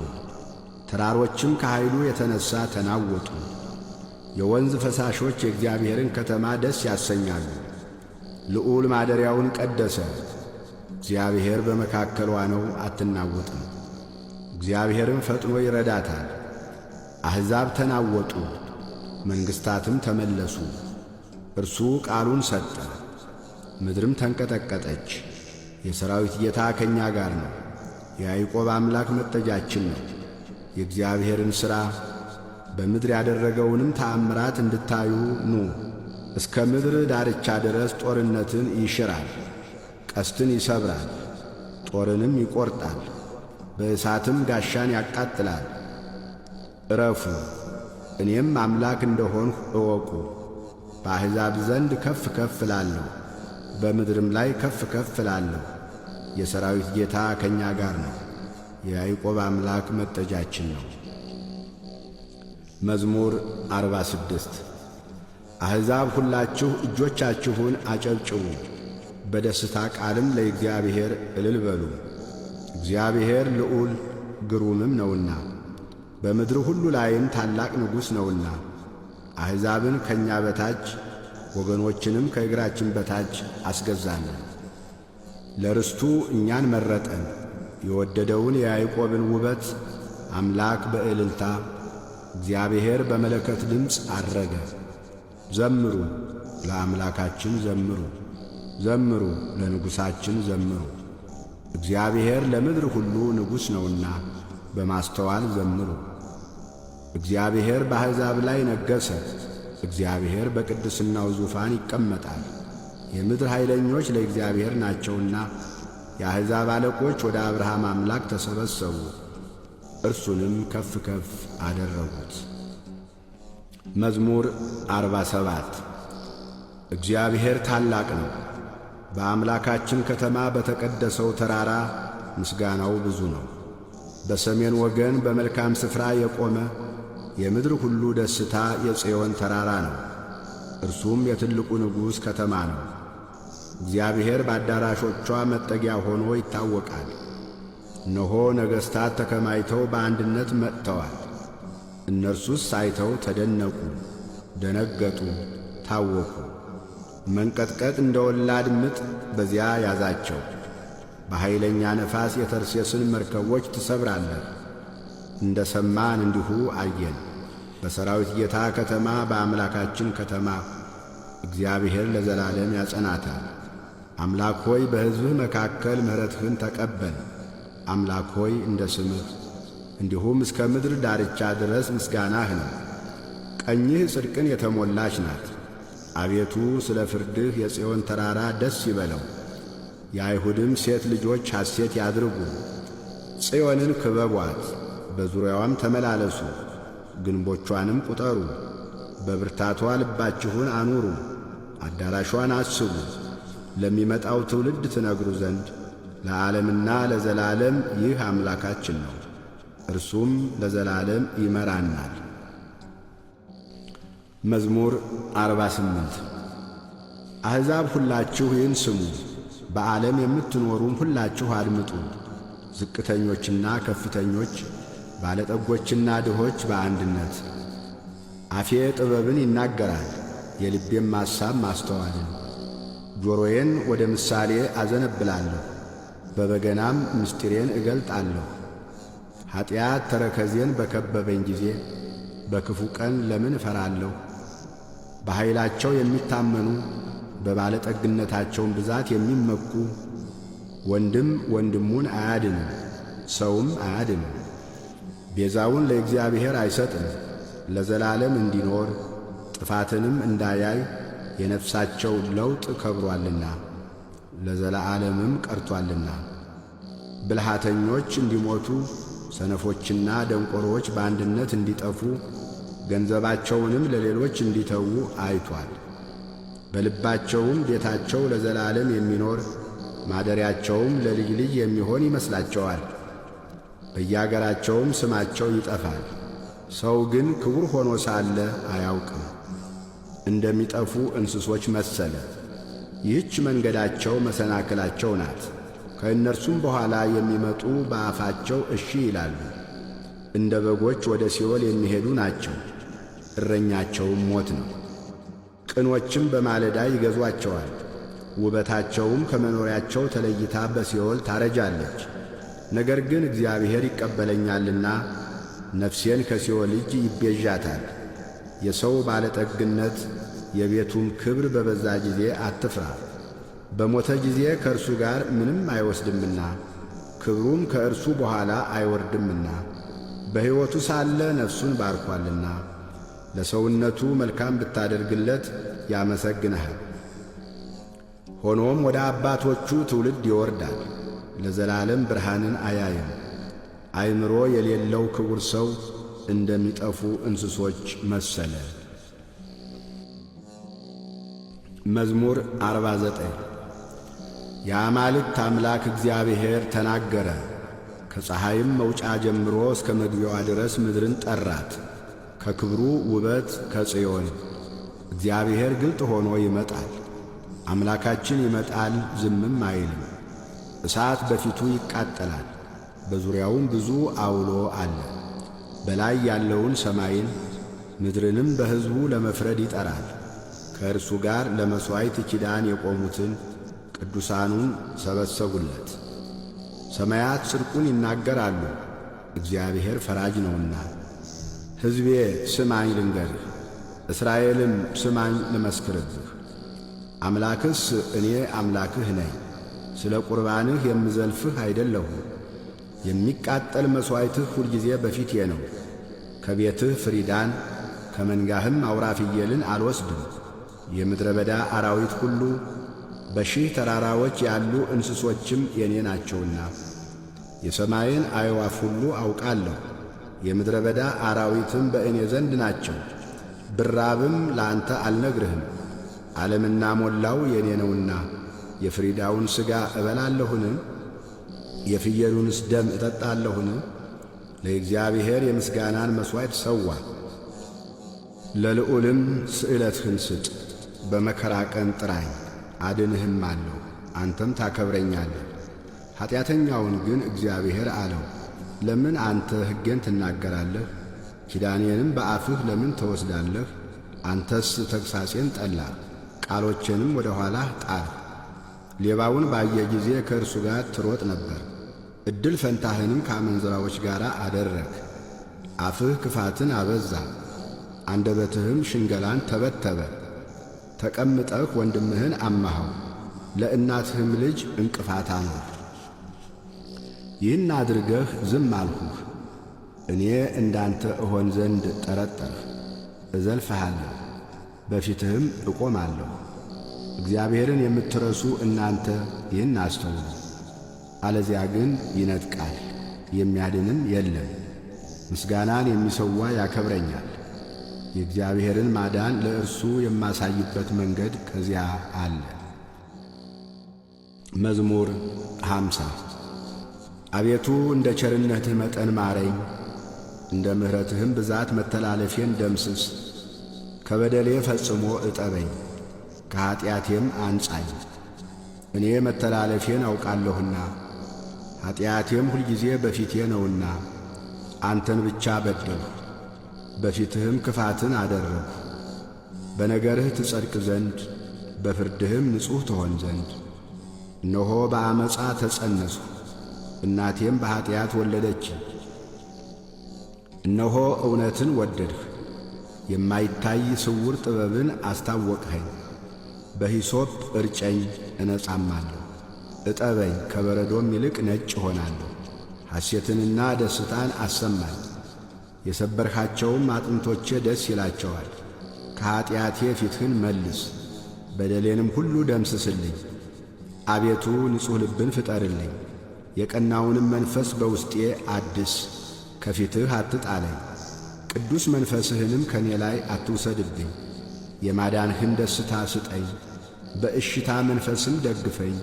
S1: ተራሮችም ከኃይሉ የተነሣ ተናወጡ። የወንዝ ፈሳሾች የእግዚአብሔርን ከተማ ደስ ያሰኛሉ። ልዑል ማደሪያውን ቀደሰ። እግዚአብሔር በመካከልዋ ነው፣ አትናወጥም። እግዚአብሔርም ፈጥኖ ይረዳታል። አሕዛብ ተናወጡ፣ መንግሥታትም ተመለሱ። እርሱ ቃሉን ሰጠ፣ ምድርም ተንቀጠቀጠች። የሠራዊት ጌታ ከእኛ ጋር ነው፣ የያዕቆብ አምላክ መጠጊያችን ነው። የእግዚአብሔርን ሥራ በምድር ያደረገውንም ተአምራት እንድታዩ ኑ። እስከ ምድር ዳርቻ ድረስ ጦርነትን ይሽራል፣ ቀስትን ይሰብራል፣ ጦርንም ይቈርጣል፣ በእሳትም ጋሻን ያቃጥላል። ዕረፉ፣ እኔም አምላክ እንደሆንሁ እወቁ። በአሕዛብ ዘንድ ከፍ ከፍ እላለሁ፣ በምድርም ላይ ከፍ ከፍ እላለሁ። የሠራዊት ጌታ ከእኛ ጋር ነው፣ የያዕቆብ አምላክ መጠጊያችን ነው። መዝሙር 46 አሕዛብ ሁላችሁ እጆቻችሁን አጨብጭቡ፣ በደስታ ቃልም ለእግዚአብሔር እልል በሉ። እግዚአብሔር ልዑል ግሩምም ነውና በምድር ሁሉ ላይም ታላቅ ንጉሥ ነውና። አሕዛብን ከእኛ በታች ወገኖችንም ከእግራችን በታች አስገዛለን። ለርስቱ እኛን መረጠን፣ የወደደውን የያዕቆብን ውበት አምላክ በእልልታ እግዚአብሔር በመለከት ድምፅ ዐረገ። ዘምሩ፣ ለአምላካችን ዘምሩ፣ ዘምሩ፣ ለንጉሣችን ዘምሩ። እግዚአብሔር ለምድር ሁሉ ንጉሥ ነውና በማስተዋል ዘምሩ። እግዚአብሔር በአሕዛብ ላይ ነገሠ። እግዚአብሔር በቅድስናው ዙፋን ይቀመጣል። የምድር ኃይለኞች ለእግዚአብሔር ናቸውና የአሕዛብ አለቆች ወደ አብርሃም አምላክ ተሰበሰቡ፣ እርሱንም ከፍ ከፍ አደረጉት። መዝሙር 47 እግዚአብሔር ታላቅ ነው። በአምላካችን ከተማ በተቀደሰው ተራራ ምስጋናው ብዙ ነው። በሰሜን ወገን በመልካም ስፍራ የቆመ የምድር ሁሉ ደስታ የጽዮን ተራራ ነው። እርሱም የትልቁ ንጉሥ ከተማ ነው። እግዚአብሔር በአዳራሾቿ መጠጊያ ሆኖ ይታወቃል። እነሆ ነገሥታት ተከማይተው በአንድነት መጥተዋል። እነርሱስ አይተው ተደነቁ፣ ደነገጡ፣ ታወኩ። መንቀጥቀጥ እንደ ወላድ ምጥ በዚያ ያዛቸው። በኃይለኛ ነፋስ የተርሴስን መርከቦች ትሰብራለህ። እንደ ሰማን እንዲሁ አየን። በሠራዊት ጌታ ከተማ በአምላካችን ከተማ እግዚአብሔር ለዘላለም ያጸናታል። አምላክ ሆይ በሕዝብህ መካከል ምሕረትህን ተቀበል። አምላክ ሆይ እንደ ስምህ እንዲሁም እስከ ምድር ዳርቻ ድረስ ምስጋናህ ነው። ቀኝህ ጽድቅን የተሞላች ናት። አቤቱ ስለ ፍርድህ የጽዮን ተራራ ደስ ይበለው፣ የአይሁድም ሴት ልጆች ሐሴት ያድርጉ። ጽዮንን ክበቧት፣ በዙሪያዋም ተመላለሱ፣ ግንቦቿንም ቁጠሩ። በብርታቷ ልባችሁን አኑሩ፣ አዳራሿን አስቡ። ለሚመጣው ትውልድ ትነግሩ ዘንድ ለዓለምና ለዘላለም ይህ አምላካችን ነው፣ እርሱም ለዘላለም ይመራናል። መዝሙር 48 አሕዛብ ሁላችሁ ይህን ስሙ፣ በዓለም የምትኖሩም ሁላችሁ አድምጡ። ዝቅተኞችና ከፍተኞች፣ ባለጠጎችና ድሆች በአንድነት። አፌ ጥበብን ይናገራል፣ የልቤም ሐሳብ ማስተዋልን። ጆሮዬን ወደ ምሳሌ አዘነብላለሁ፣ በበገናም ምስጢሬን እገልጣለሁ። ኀጢአት ተረከዜን በከበበኝ ጊዜ በክፉ ቀን ለምን እፈራለሁ? በኃይላቸው የሚታመኑ በባለጠግነታቸውም ብዛት የሚመኩ ወንድም ወንድሙን አያድንም፣ ሰውም አያድንም። ቤዛውን ለእግዚአብሔር አይሰጥም፣ ለዘላለም እንዲኖር ጥፋትንም እንዳያይ የነፍሳቸው ለውጥ ከብሮአልና ለዘላለምም ቀርቶአልና። ብልሃተኞች እንዲሞቱ ሰነፎችና ደንቆሮዎች በአንድነት እንዲጠፉ ገንዘባቸውንም ለሌሎች እንዲተዉ አይቶአል። በልባቸውም ቤታቸው ለዘላለም የሚኖር ማደሪያቸውም ለልጅ ልጅ የሚሆን ይመስላቸዋል። በየአገራቸውም ስማቸው ይጠፋል። ሰው ግን ክቡር ሆኖ ሳለ አያውቅም፣ እንደሚጠፉ እንስሶች መሰለ። ይህች መንገዳቸው መሰናክላቸው ናት። ከእነርሱም በኋላ የሚመጡ በአፋቸው እሺ ይላሉ። እንደ በጎች ወደ ሲኦል የሚሄዱ ናቸው፣ እረኛቸውም ሞት ነው። ቅኖችም በማለዳ ይገዟቸዋል፣ ውበታቸውም ከመኖሪያቸው ተለይታ በሲኦል ታረጃለች። ነገር ግን እግዚአብሔር ይቀበለኛልና ነፍሴን ከሲኦል እጅ ይቤዣታል። የሰው ባለጠግነት የቤቱም ክብር በበዛ ጊዜ አትፍራ። በሞተ ጊዜ ከእርሱ ጋር ምንም አይወስድምና ክብሩም ከእርሱ በኋላ አይወርድምና በሕይወቱ ሳለ ነፍሱን ባርኳልና ለሰውነቱ መልካም ብታደርግለት ያመሰግንሃል። ሆኖም ወደ አባቶቹ ትውልድ ይወርዳል፣ ለዘላለም ብርሃንን አያይም። አእምሮ የሌለው ክቡር ሰው እንደሚጠፉ እንስሶች መሰለ። መዝሙር 49 የአማልክት አምላክ እግዚአብሔር ተናገረ። ከፀሐይም መውጫ ጀምሮ እስከ መግቢያዋ ድረስ ምድርን ጠራት። ከክብሩ ውበት ከጽዮን እግዚአብሔር ግልጥ ሆኖ ይመጣል። አምላካችን ይመጣል፣ ዝምም አይልም። እሳት በፊቱ ይቃጠላል፣ በዙሪያውም ብዙ አውሎ አለ። በላይ ያለውን ሰማይን ምድርንም በሕዝቡ ለመፍረድ ይጠራል። ከእርሱ ጋር ለመሥዋዕት ኪዳን የቆሙትን ቅዱሳኑን ሰበሰቡለት። ሰማያት ጽድቁን ይናገራሉ፣ እግዚአብሔር ፈራጅ ነውና። ሕዝቤ ስማኝ ልንገርህ፣ እስራኤልም ስማኝ ልመስክርብህ። አምላክስ እኔ አምላክህ ነኝ፣ ስለ ቁርባንህ የምዘልፍህ አይደለሁም። የሚቃጠል መሥዋዕትህ ሁልጊዜ በፊቴ ነው። ከቤትህ ፍሪዳን ከመንጋህም አውራ ፍየልን አልወስድም። የምድረ በዳ አራዊት ሁሉ በሺህ ተራራዎች ያሉ እንስሶችም የኔ ናቸውና የሰማይን አዕዋፍ ሁሉ አውቃለሁ። የምድረ በዳ አራዊትም በእኔ ዘንድ ናቸው። ብራብም ለአንተ አልነግርህም፣ ዓለምና ሞላው የኔ ነውና። የፍሪዳውን ሥጋ እበላለሁን? የፍየሉንስ ደም እጠጣለሁን? ለእግዚአብሔር የምስጋናን መሥዋዕት ሰዋ፣ ለልዑልም ስእለትህን ስጥ። በመከራ ቀን ጥራኝ አድንህም አለሁ፣ አንተም ታከብረኛለህ። ኀጢአተኛውን ግን እግዚአብሔር አለው፣ ለምን አንተ ሕጌን ትናገራለህ? ኪዳኔንም በአፍህ ለምን ተወስዳለህ? አንተስ ተግሣጼን ጠላህ፣ ቃሎቼንም ወደ ኋላህ ጣልህ። ሌባውን ባየ ጊዜ ከእርሱ ጋር ትሮጥ ነበር፣ ዕድል ፈንታህንም ከአመንዝራዎች ጋር አደረግ። አፍህ ክፋትን አበዛ፣ አንደበትህም ሽንገላን ተበተበ። ተቀምጠህ ወንድምህን አማኸው፣ ለእናትህም ልጅ እንቅፋት አኖር። ይህን አድርገህ ዝም አልሁህ። እኔ እንዳንተ እሆን ዘንድ ጠረጠርህ። እዘልፍሃለሁ፣ በፊትህም እቆማለሁ። እግዚአብሔርን የምትረሱ እናንተ ይህን አስተውሉ። አለዚያ ግን ይነጥቃል፣ የሚያድንም የለም። ምስጋናን የሚሰዋ ያከብረኛል። የእግዚአብሔርን ማዳን ለእርሱ የማሳይበት መንገድ ከዚያ አለ። መዝሙር 50 አቤቱ እንደ ቸርነትህ መጠን ማረኝ፣ እንደ ምሕረትህም ብዛት መተላለፌን ደምስስ። ከበደሌ ፈጽሞ እጠበኝ፣ ከኀጢአቴም አንጻኝ። እኔ መተላለፌን አውቃለሁና ኀጢአቴም ሁልጊዜ በፊቴ ነውና። አንተን ብቻ በደልሁ፣ በፊትህም ክፋትን አደረግሁ። በነገርህ ትጸድቅ ዘንድ በፍርድህም ንጹሕ ትሆን ዘንድ። እነሆ በዓመፃ ተጸነስሁ፣ እናቴም በኀጢአት ወለደች። እነሆ እውነትን ወደድህ፣ የማይታይ ስውር ጥበብን አስታወቅኸኝ። በሂሶጵ እርጨኝ እነጻማለሁ፣ እጠበኝ ከበረዶም ይልቅ ነጭ እሆናለሁ። ሐሴትንና ደስታን አሰማኝ፣ የሰበርኻቸውም አጥንቶቼ ደስ ይላቸዋል። ከኀጢአቴ ፊትህን መልስ፣ በደሌንም ሁሉ ደምስስልኝ። አቤቱ ንጹሕ ልብን ፍጠርልኝ፣ የቀናውንም መንፈስ በውስጤ አድስ። ከፊትህ አትጣለኝ፣ ቅዱስ መንፈስህንም ከኔ ላይ አትውሰድብኝ። የማዳንህን ደስታ ስጠኝ፣ በእሽታ መንፈስም ደግፈኝ።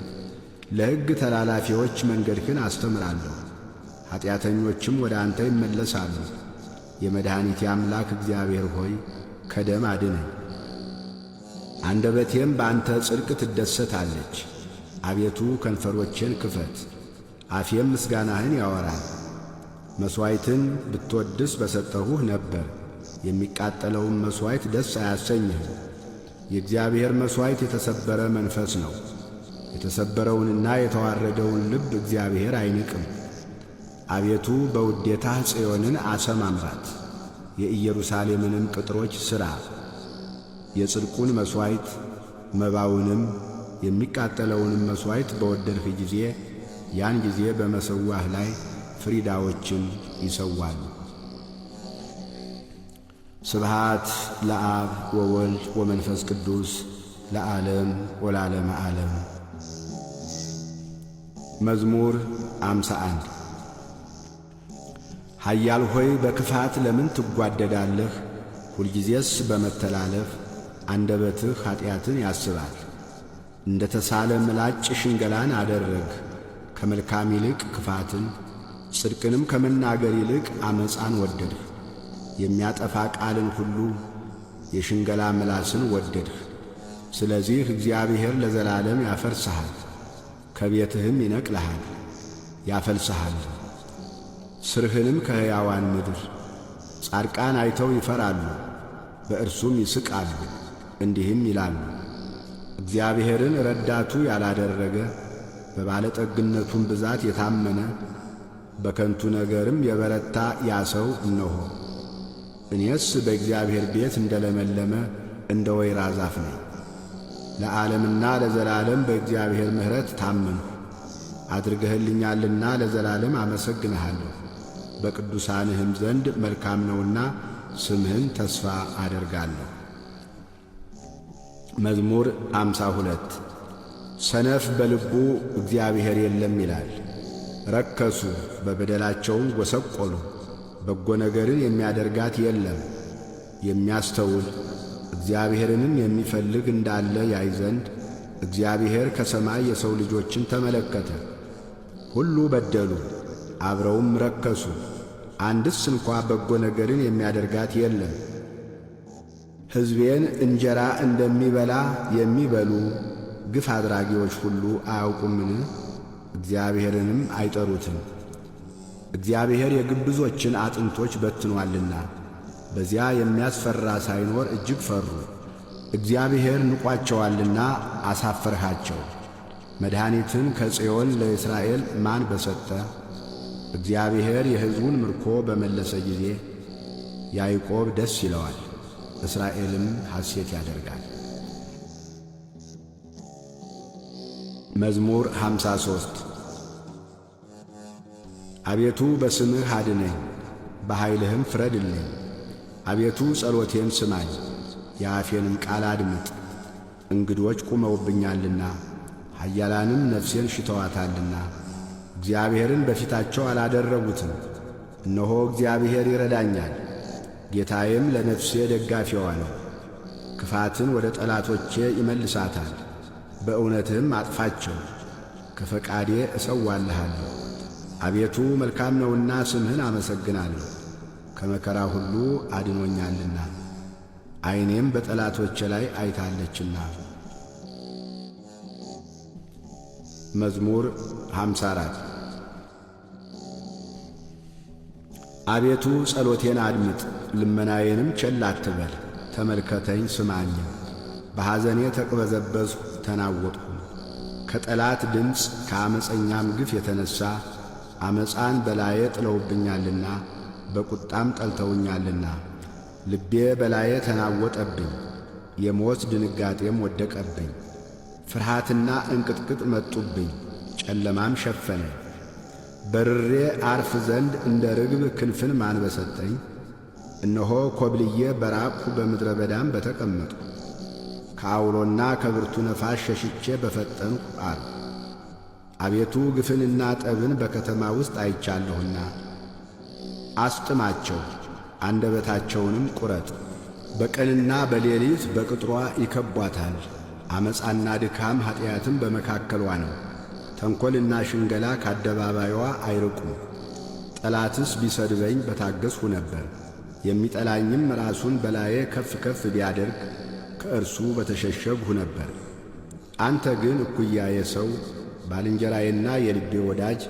S1: ለሕግ ተላላፊዎች መንገድህን አስተምራለሁ፣ ኀጢአተኞችም ወደ አንተ ይመለሳሉ። የመድኃኒቴ አምላክ እግዚአብሔር ሆይ ከደም አድነኝ። አንደበቴም በአንተ ጽድቅ ትደሰታለች። አቤቱ ከንፈሮቼን ክፈት፣ አፌም ምስጋናህን ያወራል። መሥዋዕትን ብትወድስ በሰጠሁህ ነበር፣ የሚቃጠለውን መሥዋዕት ደስ አያሰኝህም። የእግዚአብሔር መሥዋዕት የተሰበረ መንፈስ ነው፣ የተሰበረውንና የተዋረደውን ልብ እግዚአብሔር አይንቅም። አቤቱ በውዴታህ ጽዮንን አሰማምራት፣ የኢየሩሳሌምንም ቅጥሮች ሥራ። የጽድቁን መሥዋዕት መባውንም የሚቃጠለውንም መሥዋዕት በወደድህ ጊዜ ያን ጊዜ በመሠዋህ ላይ ፍሪዳዎችን ይሰዋሉ። ስብሃት ለአብ ወወልድ ወመንፈስ ቅዱስ ለዓለም ወለዓለመ ዓለም። መዝሙር 51 ኃያል ሆይ በክፋት ለምን ትጓደዳለህ? ሁልጊዜስ በመተላለፍ አንደበትህ ኀጢአትን ያስባል። እንደ ተሳለ ምላጭ ሽንገላን አደረግህ። ከመልካም ይልቅ ክፋትን፣ ጽድቅንም ከመናገር ይልቅ ዓመፃን ወደድህ። የሚያጠፋ ቃልን ሁሉ የሽንገላ ምላስን ወደድህ። ስለዚህ እግዚአብሔር ለዘላለም ያፈርስሃል፣ ከቤትህም ይነቅልሃል፣ ያፈልስሃል። ስርህንም ከሕያዋን ምድር ጻድቃን አይተው ይፈራሉ፣ በእርሱም ይስቃሉ፣ እንዲህም ይላሉ፣ እግዚአብሔርን ረዳቱ ያላደረገ በባለጠግነቱም ብዛት የታመነ በከንቱ ነገርም የበረታ ያ ሰው እነሆ። እኔስ በእግዚአብሔር ቤት እንደ ለመለመ እንደ ወይራ ዛፍ ነኝ። ለዓለምና ለዘላለም በእግዚአብሔር ምሕረት ታመንሁ። አድርገህልኛልና ለዘላለም አመሰግንሃለሁ። በቅዱሳንህም ዘንድ መልካም ነውና ስምህን ተስፋ አደርጋለሁ። መዝሙር 52 ሰነፍ በልቡ እግዚአብሔር የለም ይላል። ረከሱ፣ በበደላቸውም ጐሰቈሉ። በጎ ነገርን የሚያደርጋት የለም። የሚያስተውል እግዚአብሔርንም የሚፈልግ እንዳለ ያይ ዘንድ እግዚአብሔር ከሰማይ የሰው ልጆችን ተመለከተ። ሁሉ በደሉ፣ አብረውም ረከሱ፣ አንድስ እንኳ በጎ ነገርን የሚያደርጋት የለም። ሕዝቤን እንጀራ እንደሚበላ የሚበሉ ግፍ አድራጊዎች ሁሉ አያውቁምን? እግዚአብሔርንም አይጠሩትም። እግዚአብሔር የግብዞችን አጥንቶች በትኗልና በዚያ የሚያስፈራ ሳይኖር እጅግ ፈሩ። እግዚአብሔር ንቋቸዋልና አሳፈርሃቸው። መድኃኒትን ከጽዮን ለእስራኤል ማን በሰጠ? እግዚአብሔር የሕዝቡን ምርኮ በመለሰ ጊዜ ያዕቆብ ደስ ይለዋል፣ እስራኤልም ሐሴት ያደርጋል። መዝሙር 53 አቤቱ በስምህ አድነኝ፣ በኃይልህም ፍረድልኝ። አቤቱ ጸሎቴን ስማኝ፣ የአፌንም ቃል አድምጥ። እንግዶች ቁመውብኛልና ኃያላንም ነፍሴን ሽተዋታልና እግዚአብሔርን በፊታቸው አላደረጉትም። እነሆ እግዚአብሔር ይረዳኛል፣ ጌታዬም ለነፍሴ ደጋፊዋ ነው። ክፋትን ወደ ጠላቶቼ ይመልሳታል፣ በእውነትህም አጥፋቸው። ከፈቃዴ እሰዋልሃለሁ። አቤቱ መልካም ነውና ስምህን አመሰግናለሁ፣ ከመከራ ሁሉ አድኖኛልና ዐይኔም በጠላቶቼ ላይ አይታለችና። መዝሙር 54 አቤቱ ጸሎቴን አድምጥ፣ ልመናዬንም ቸል አትበል። ተመልከተኝ ስማኝም፣ በሐዘኔ ተቅበዘበዝሁ ተናወጥሁ። ከጠላት ድምፅ ከዓመፀኛም ግፍ የተነሣ ዓመፃን በላዬ ጥለውብኛልና በቁጣም ጠልተውኛልና። ልቤ በላዬ ተናወጠብኝ፣ የሞት ድንጋጤም ወደቀብኝ። ፍርሃትና እንቅጥቅጥ መጡብኝ፣ ጨለማም ሸፈነኝ። በርሬ አርፍ ዘንድ እንደ ርግብ ክንፍን ማን በሰጠኝ? እነሆ ኰብልዬ በራቅሁ በምድረ በዳም በተቀመጥሁ። ከአውሎና ከብርቱ ነፋስ ሸሽቼ በፈጠንሁ አልሁ። አቤቱ ግፍንና ጠብን በከተማ ውስጥ አይቻለሁና አስጥማቸው፣ አንደበታቸውንም ቁረጥ። በቀንና በሌሊት በቅጥሯ ይከቧታል። ዓመፃና ድካም ኀጢአትም በመካከሏ ነው። ተንኰልና ሽንገላ ከአደባባይዋ አይርቁም። ጠላትስ ቢሰድበኝ በታገሥሁ ነበር። የሚጠላኝም ራሱን በላዬ ከፍ ከፍ ቢያደርግ ከእርሱ በተሸሸግሁ ነበር። አንተ ግን እኩያዬ ሰው፣ ባልንጀራዬና የልቤ ወዳጅ፣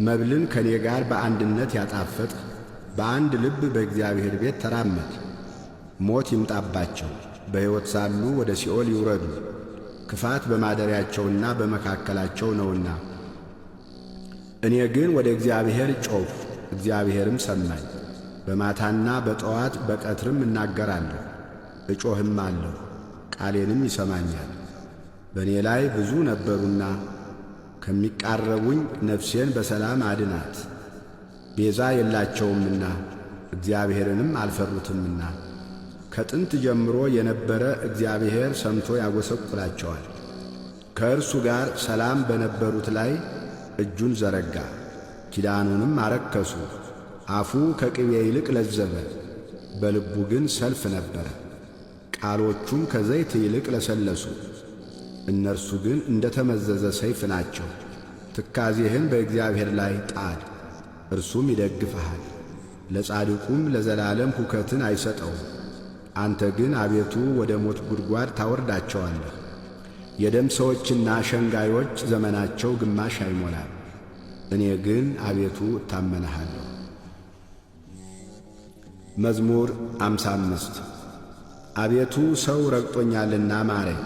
S1: መብልን ከኔ ጋር በአንድነት ያጣፈጥህ፣ በአንድ ልብ በእግዚአብሔር ቤት ተራመድ። ሞት ይምጣባቸው፣ በሕይወት ሳሉ ወደ ሲኦል ይውረዱ። ክፋት በማደሪያቸውና በመካከላቸው ነውና። እኔ ግን ወደ እግዚአብሔር ጮኽሁ፣ እግዚአብሔርም ሰማኝ። በማታና በጠዋት በቀትርም እናገራለሁ፣ እጮህም አለሁ፣ ቃሌንም ይሰማኛል። በእኔ ላይ ብዙ ነበሩና ከሚቃረቡኝ ነፍሴን በሰላም አድናት። ቤዛ የላቸውምና እግዚአብሔርንም አልፈሩትምና። ከጥንት ጀምሮ የነበረ እግዚአብሔር ሰምቶ ያጐሰቁላቸዋል። ከእርሱ ጋር ሰላም በነበሩት ላይ እጁን ዘረጋ፣ ኪዳኑንም አረከሱ። አፉ ከቅቤ ይልቅ ለዘበ፣ በልቡ ግን ሰልፍ ነበረ። ቃሎቹም ከዘይት ይልቅ ለሰለሱ፣ እነርሱ ግን እንደ ተመዘዘ ሰይፍ ናቸው። ትካዜህን በእግዚአብሔር ላይ ጣል፣ እርሱም ይደግፍሃል። ለጻድቁም ለዘላለም ሁከትን አይሰጠውም። አንተ ግን አቤቱ ወደ ሞት ጉድጓድ ታወርዳቸዋለህ። የደም ሰዎችና ሸንጋዮች ዘመናቸው ግማሽ አይሞላም። እኔ ግን አቤቱ እታመንሃለሁ። መዝሙር 55 አቤቱ ሰው ረግጦኛልና ማረኝ፣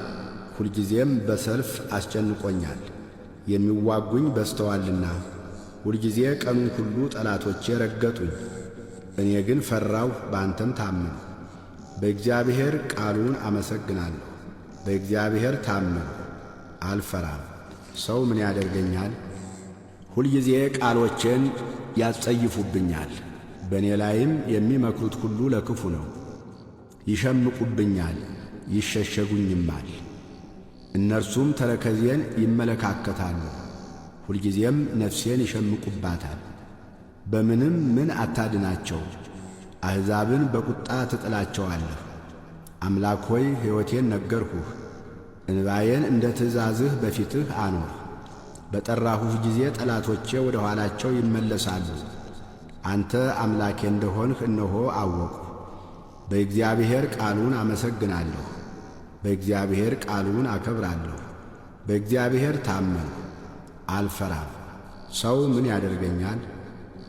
S1: ሁልጊዜም በሰልፍ አስጨንቆኛል። የሚዋጉኝ በዝተዋልና ሁልጊዜ ቀኑን ሁሉ ጠላቶቼ ረገጡኝ። እኔ ግን ፈራሁ፣ በአንተም ታመንሁ። በእግዚአብሔር ቃሉን አመሰግናለሁ። በእግዚአብሔር ታመንሁ፣ አልፈራም። ሰው ምን ያደርገኛል? ሁልጊዜ ቃሎቼን ያስጸይፉብኛል። በእኔ ላይም የሚመክሩት ሁሉ ለክፉ ነው። ይሸምቁብኛል፣ ይሸሸጉኝማል። እነርሱም ተረከዜን ይመለካከታሉ፣ ሁልጊዜም ነፍሴን ይሸምቁባታል። በምንም ምን አታድናቸው? አሕዛብን በቁጣ ትጥላቸዋለህ። አምላክ ሆይ ሕይወቴን ነገርሁህ፣ እንባዬን እንደ ትእዛዝህ በፊትህ አኖር። በጠራሁህ ጊዜ ጠላቶቼ ወደ ኋላቸው ይመለሳሉ። አንተ አምላኬ እንደሆንህ እነሆ አወቅሁ። በእግዚአብሔር ቃሉን አመሰግናለሁ፣ በእግዚአብሔር ቃሉን አከብራለሁ። በእግዚአብሔር ታመንሁ፣ አልፈራም። ሰው ምን ያደርገኛል?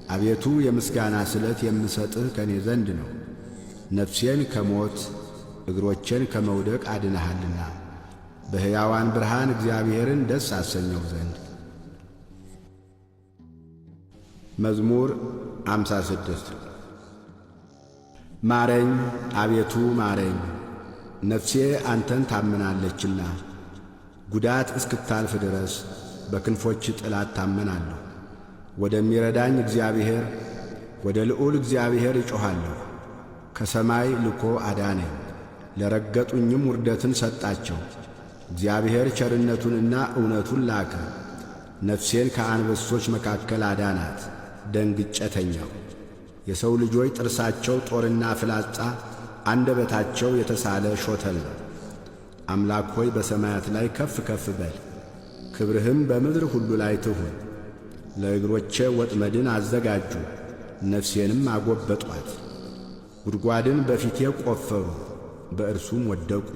S1: አቤቱ የምስጋና ስለት የምሰጥህ ከእኔ ዘንድ ነው። ነፍሴን ከሞት እግሮቼን ከመውደቅ አድነሃልና በሕያዋን ብርሃን እግዚአብሔርን ደስ አሰኘው ዘንድ። መዝሙር 56 ማረኝ አቤቱ ማረኝ፣ ነፍሴ አንተን ታምናለችና። ጉዳት እስክታልፍ ድረስ በክንፎች ጥላ እታመናለሁ። ወደሚረዳኝ እግዚአብሔር ወደ ልዑል እግዚአብሔር እጮኻለሁ። ከሰማይ ልኮ አዳነኝ፣ ለረገጡኝም ውርደትን ሰጣቸው። እግዚአብሔር ቸርነቱንና እውነቱን ላከ፣ ነፍሴን ከአንበሶች መካከል አዳናት። ደንግጬ ተኛሁ። የሰው ልጆች ጥርሳቸው ጦርና ፍላጻ፣ አንደበታቸው የተሳለ ሾተል ነው። አምላክ ሆይ በሰማያት ላይ ከፍ ከፍ በል፣ ክብርህም በምድር ሁሉ ላይ ትሁን። ለእግሮቼ ወጥመድን አዘጋጁ፣ ነፍሴንም አጐበጧት። ጉድጓድን በፊቴ ቈፈሩ፣ በእርሱም ወደቁ።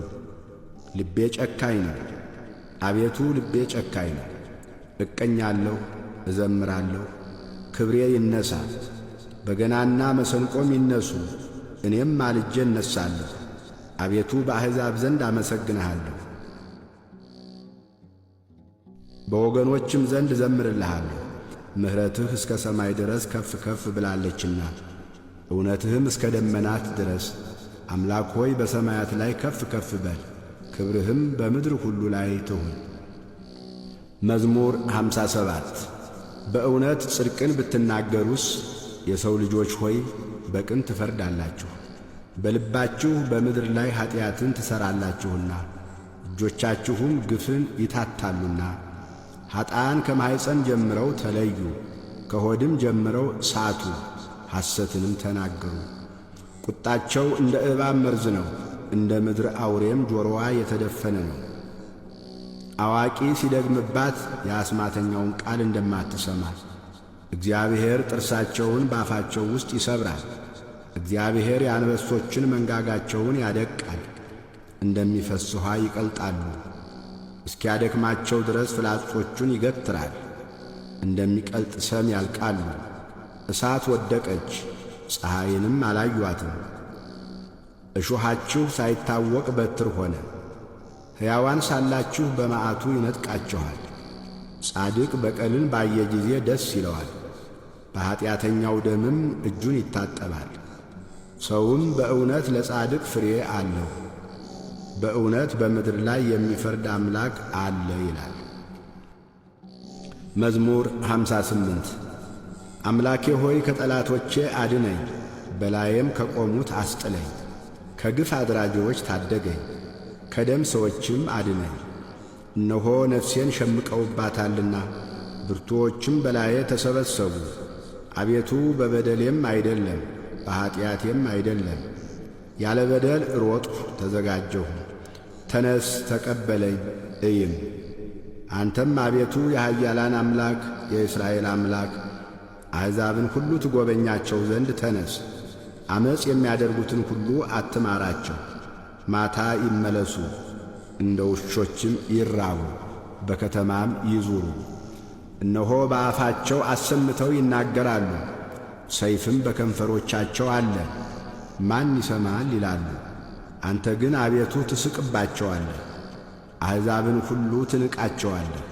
S1: ልቤ ጨካኝ ነው፣ አቤቱ ልቤ ጨካኝ ነው። እቀኛለሁ፣ እዘምራለሁ፣ ክብሬ ይነሣ። በገናና መሰንቆም ይነሱ፣ እኔም ማልጄ እነሣለሁ። አቤቱ በአሕዛብ ዘንድ አመሰግንሃለሁ፣ በወገኖችም ዘንድ እዘምርልሃለሁ። ምሕረትህ እስከ ሰማይ ድረስ ከፍ ከፍ ብላለችና፣ እውነትህም እስከ ደመናት ድረስ። አምላክ ሆይ በሰማያት ላይ ከፍ ከፍ በል፣ ክብርህም በምድር ሁሉ ላይ ትሁን። መዝሙር 57 በእውነት ጽድቅን ብትናገሩስ የሰው ልጆች ሆይ በቅን ትፈርዳላችሁ። በልባችሁ በምድር ላይ ኀጢአትን ትሠራላችሁና እጆቻችሁም ግፍን ይታታሉና። ኀጣን ከማኅፀን ጀምረው ተለዩ፣ ከሆድም ጀምረው ሳቱ፣ ሐሰትንም ተናገሩ። ቁጣቸው እንደ እባብ መርዝ ነው፣ እንደ ምድር አውሬም ጆሮዋ የተደፈነ ነው። አዋቂ ሲደግምባት የአስማተኛውን ቃል እንደማትሰማ እግዚአብሔር ጥርሳቸውን በአፋቸው ውስጥ ይሰብራል። እግዚአብሔር የአንበሶችን መንጋጋቸውን ያደቃል፣ እንደሚፈስስ ውኃ ይቀልጣሉ። እስኪያደክማቸው ድረስ ፍላጾቹን ይገትራል፣ እንደሚቀልጥ ሰም ያልቃሉ። እሳት ወደቀች፣ ፀሐይንም አላዩአትም። እሾኻችሁ ሳይታወቅ በትር ሆነ። ሕያዋን ሳላችሁ በመዓቱ ይነጥቃችኋል። ጻድቅ በቀልን ባየ ጊዜ ደስ ይለዋል፣ በኀጢአተኛው ደምም እጁን ይታጠባል። ሰውም በእውነት ለጻድቅ ፍሬ አለው፣ በእውነት በምድር ላይ የሚፈርድ አምላክ አለ ይላል። መዝሙር 58 አምላኬ ሆይ ከጠላቶቼ አድነኝ፣ በላዬም ከቆሙት አስጥለኝ። ከግፍ አድራጊዎች ታደገኝ፣ ከደም ሰዎችም አድነኝ። እነሆ ነፍሴን ሸምቀውባታልና ብርቱዎችም በላዬ ተሰበሰቡ። አቤቱ በበደሌም አይደለም በኀጢአቴም አይደለም፣ ያለ በደል ሮጥሁ ተዘጋጀሁ። ተነስ ተቀበለኝ እይም። አንተም አቤቱ የኃያላን አምላክ የእስራኤል አምላክ አሕዛብን ሁሉ ትጐበኛቸው ዘንድ ተነስ። ዓመፅ የሚያደርጉትን ሁሉ አትማራቸው። ማታ ይመለሱ፣ እንደ ውሾችም ይራቡ፣ በከተማም ይዙሩ። እነሆ በአፋቸው አሰምተው ይናገራሉ፣ ሰይፍም በከንፈሮቻቸው አለ። ማን ይሰማል ይላሉ። አንተ ግን አቤቱ ትስቅባቸዋለህ፣ አሕዛብን ሁሉ ትንቃቸዋለህ።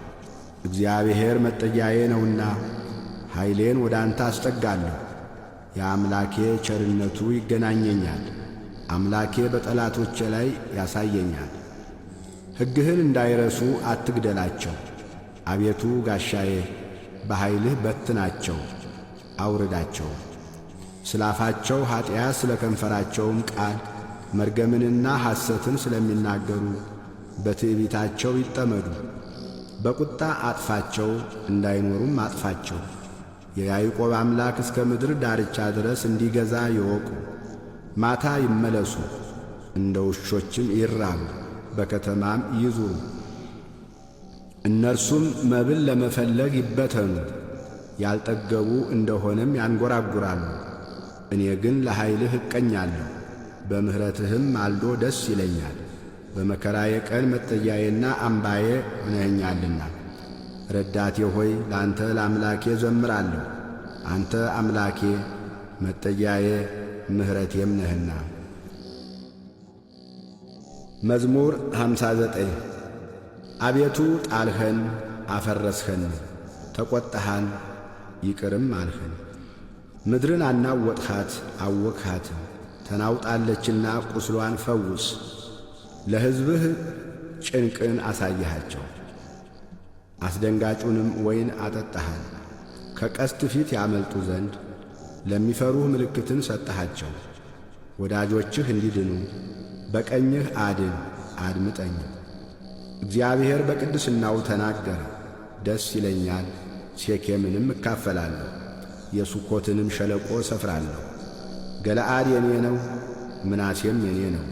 S1: እግዚአብሔር መጠጊያዬ ነውና ኃይሌን ወደ አንተ አስጠጋለሁ። የአምላኬ ቸርነቱ ይገናኘኛል፣ አምላኬ በጠላቶቼ ላይ ያሳየኛል። ሕግህን እንዳይረሱ አትግደላቸው። አቤቱ ጋሻዬ በኃይልህ በትናቸው አውርዳቸው። ስለ አፋቸው ኀጢአት ስለ ከንፈራቸውም ቃል መርገምንና ሐሰትን ስለሚናገሩ በትዕቢታቸው ይጠመዱ። በቁጣ አጥፋቸው፣ እንዳይኖሩም አጥፋቸው። የያዕቆብ አምላክ እስከ ምድር ዳርቻ ድረስ እንዲገዛ ይወቁ። ማታ ይመለሱ፣ እንደ ውሾችም ይራቡ፣ በከተማም ይዙሩ። እነርሱም መብል ለመፈለግ ይበተኑ፣ ያልጠገቡ እንደሆነም ያንጐራጕራሉ። እኔ ግን ለኃይልህ እቀኛለሁ፣ በምሕረትህም ማልዶ ደስ ይለኛል። በመከራዬ ቀን መጠጊያዬና አምባዬ ሆነኸኛልና። ረዳቴ ሆይ ለአንተ ለአምላኬ ዘምራለሁ። አንተ አምላኬ መጠጊያዬ ምሕረቴም ነህና። መዝሙር 59 አቤቱ ጣልኸን አፈረስኸን፣ ተቈጣሃን ይቅርም አልኸን። ምድርን አናወጥኻት አወክሃትም፣ ተናውጣለችና ቁስሏን ፈውስ። ለሕዝብህ ጭንቅን አሳየሃቸው፣ አስደንጋጩንም ወይን አጠጣሃል። ከቀስት ፊት ያመልጡ ዘንድ ለሚፈሩህ ምልክትን ሰጠሃቸው። ወዳጆችህ እንዲድኑ በቀኝህ አድን፣ አድምጠኝ። እግዚአብሔር በቅድስናው ተናገረ፣ ደስ ይለኛል። ሴኬምንም እካፈላለሁ፣ የሱኮትንም ሸለቆ ሰፍራለሁ። ገለዓድ የኔ ነው፣ ምናሴም የኔ ነው።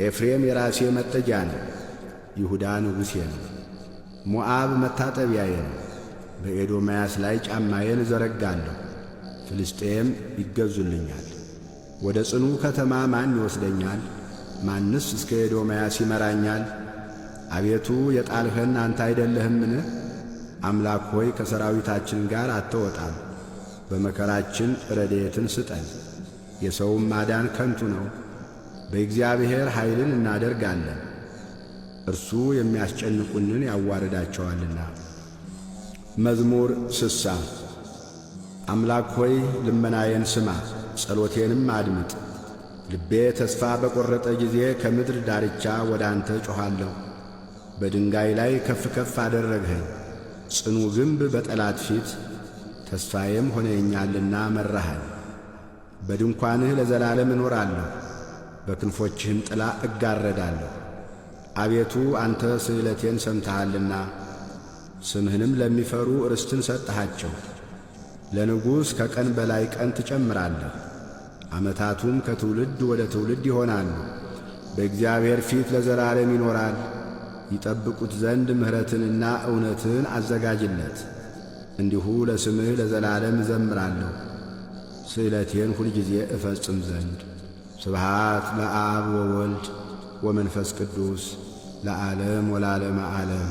S1: ኤፍሬም የራሴ መጠጊያ ነው፣ ይሁዳ ንጉሴ ነው። ሞዓብ መታጠቢያዬ ነው፣ በኤዶምያስ ላይ ጫማዬን እዘረጋለሁ። ፍልስጤም ይገዙልኛል። ወደ ጽኑ ከተማ ማን ይወስደኛል? ማንስ እስከ ኤዶምያስ ይመራኛል? አቤቱ የጣልኸን አንተ አይደለህምን? አምላክ ሆይ ከሰራዊታችን ጋር አትወጣም። በመከራችን ረድኤትን ስጠን። የሰውም ማዳን ከንቱ ነው። በእግዚአብሔር ኃይልን እናደርጋለን፣ እርሱ የሚያስጨንቁንን ያዋርዳቸዋልና። መዝሙር 60 አምላክ ሆይ ልመናዬን ስማ፣ ጸሎቴንም አድምጥ። ልቤ ተስፋ በቈረጠ ጊዜ ከምድር ዳርቻ ወደ አንተ ጮኻለሁ። በድንጋይ ላይ ከፍ ከፍ አደረግኸኝ፣ ጽኑ ግንብ በጠላት ፊት። ተስፋዬም ሆነኛልና መራሃኝ። በድንኳንህ ለዘላለም እኖራለሁ፣ በክንፎችህም ጥላ እጋረዳለሁ። አቤቱ አንተ ስእለቴን ሰምተሃልና ስምህንም ለሚፈሩ ርስትን ሰጠሃቸው። ለንጉሥ ከቀን በላይ ቀን ትጨምራለህ፣ ዓመታቱም ከትውልድ ወደ ትውልድ ይሆናሉ። በእግዚአብሔር ፊት ለዘላለም ይኖራል። ይጠብቁት ዘንድ ምሕረትንና እውነትን አዘጋጅለት። እንዲሁ ለስምህ ለዘላለም እዘምራለሁ፣ ስእለቴን ሁልጊዜ እፈጽም ዘንድ። ስብሃት ለአብ ወወልድ ወመንፈስ ቅዱስ ለዓለም ወላለመ ዓለም።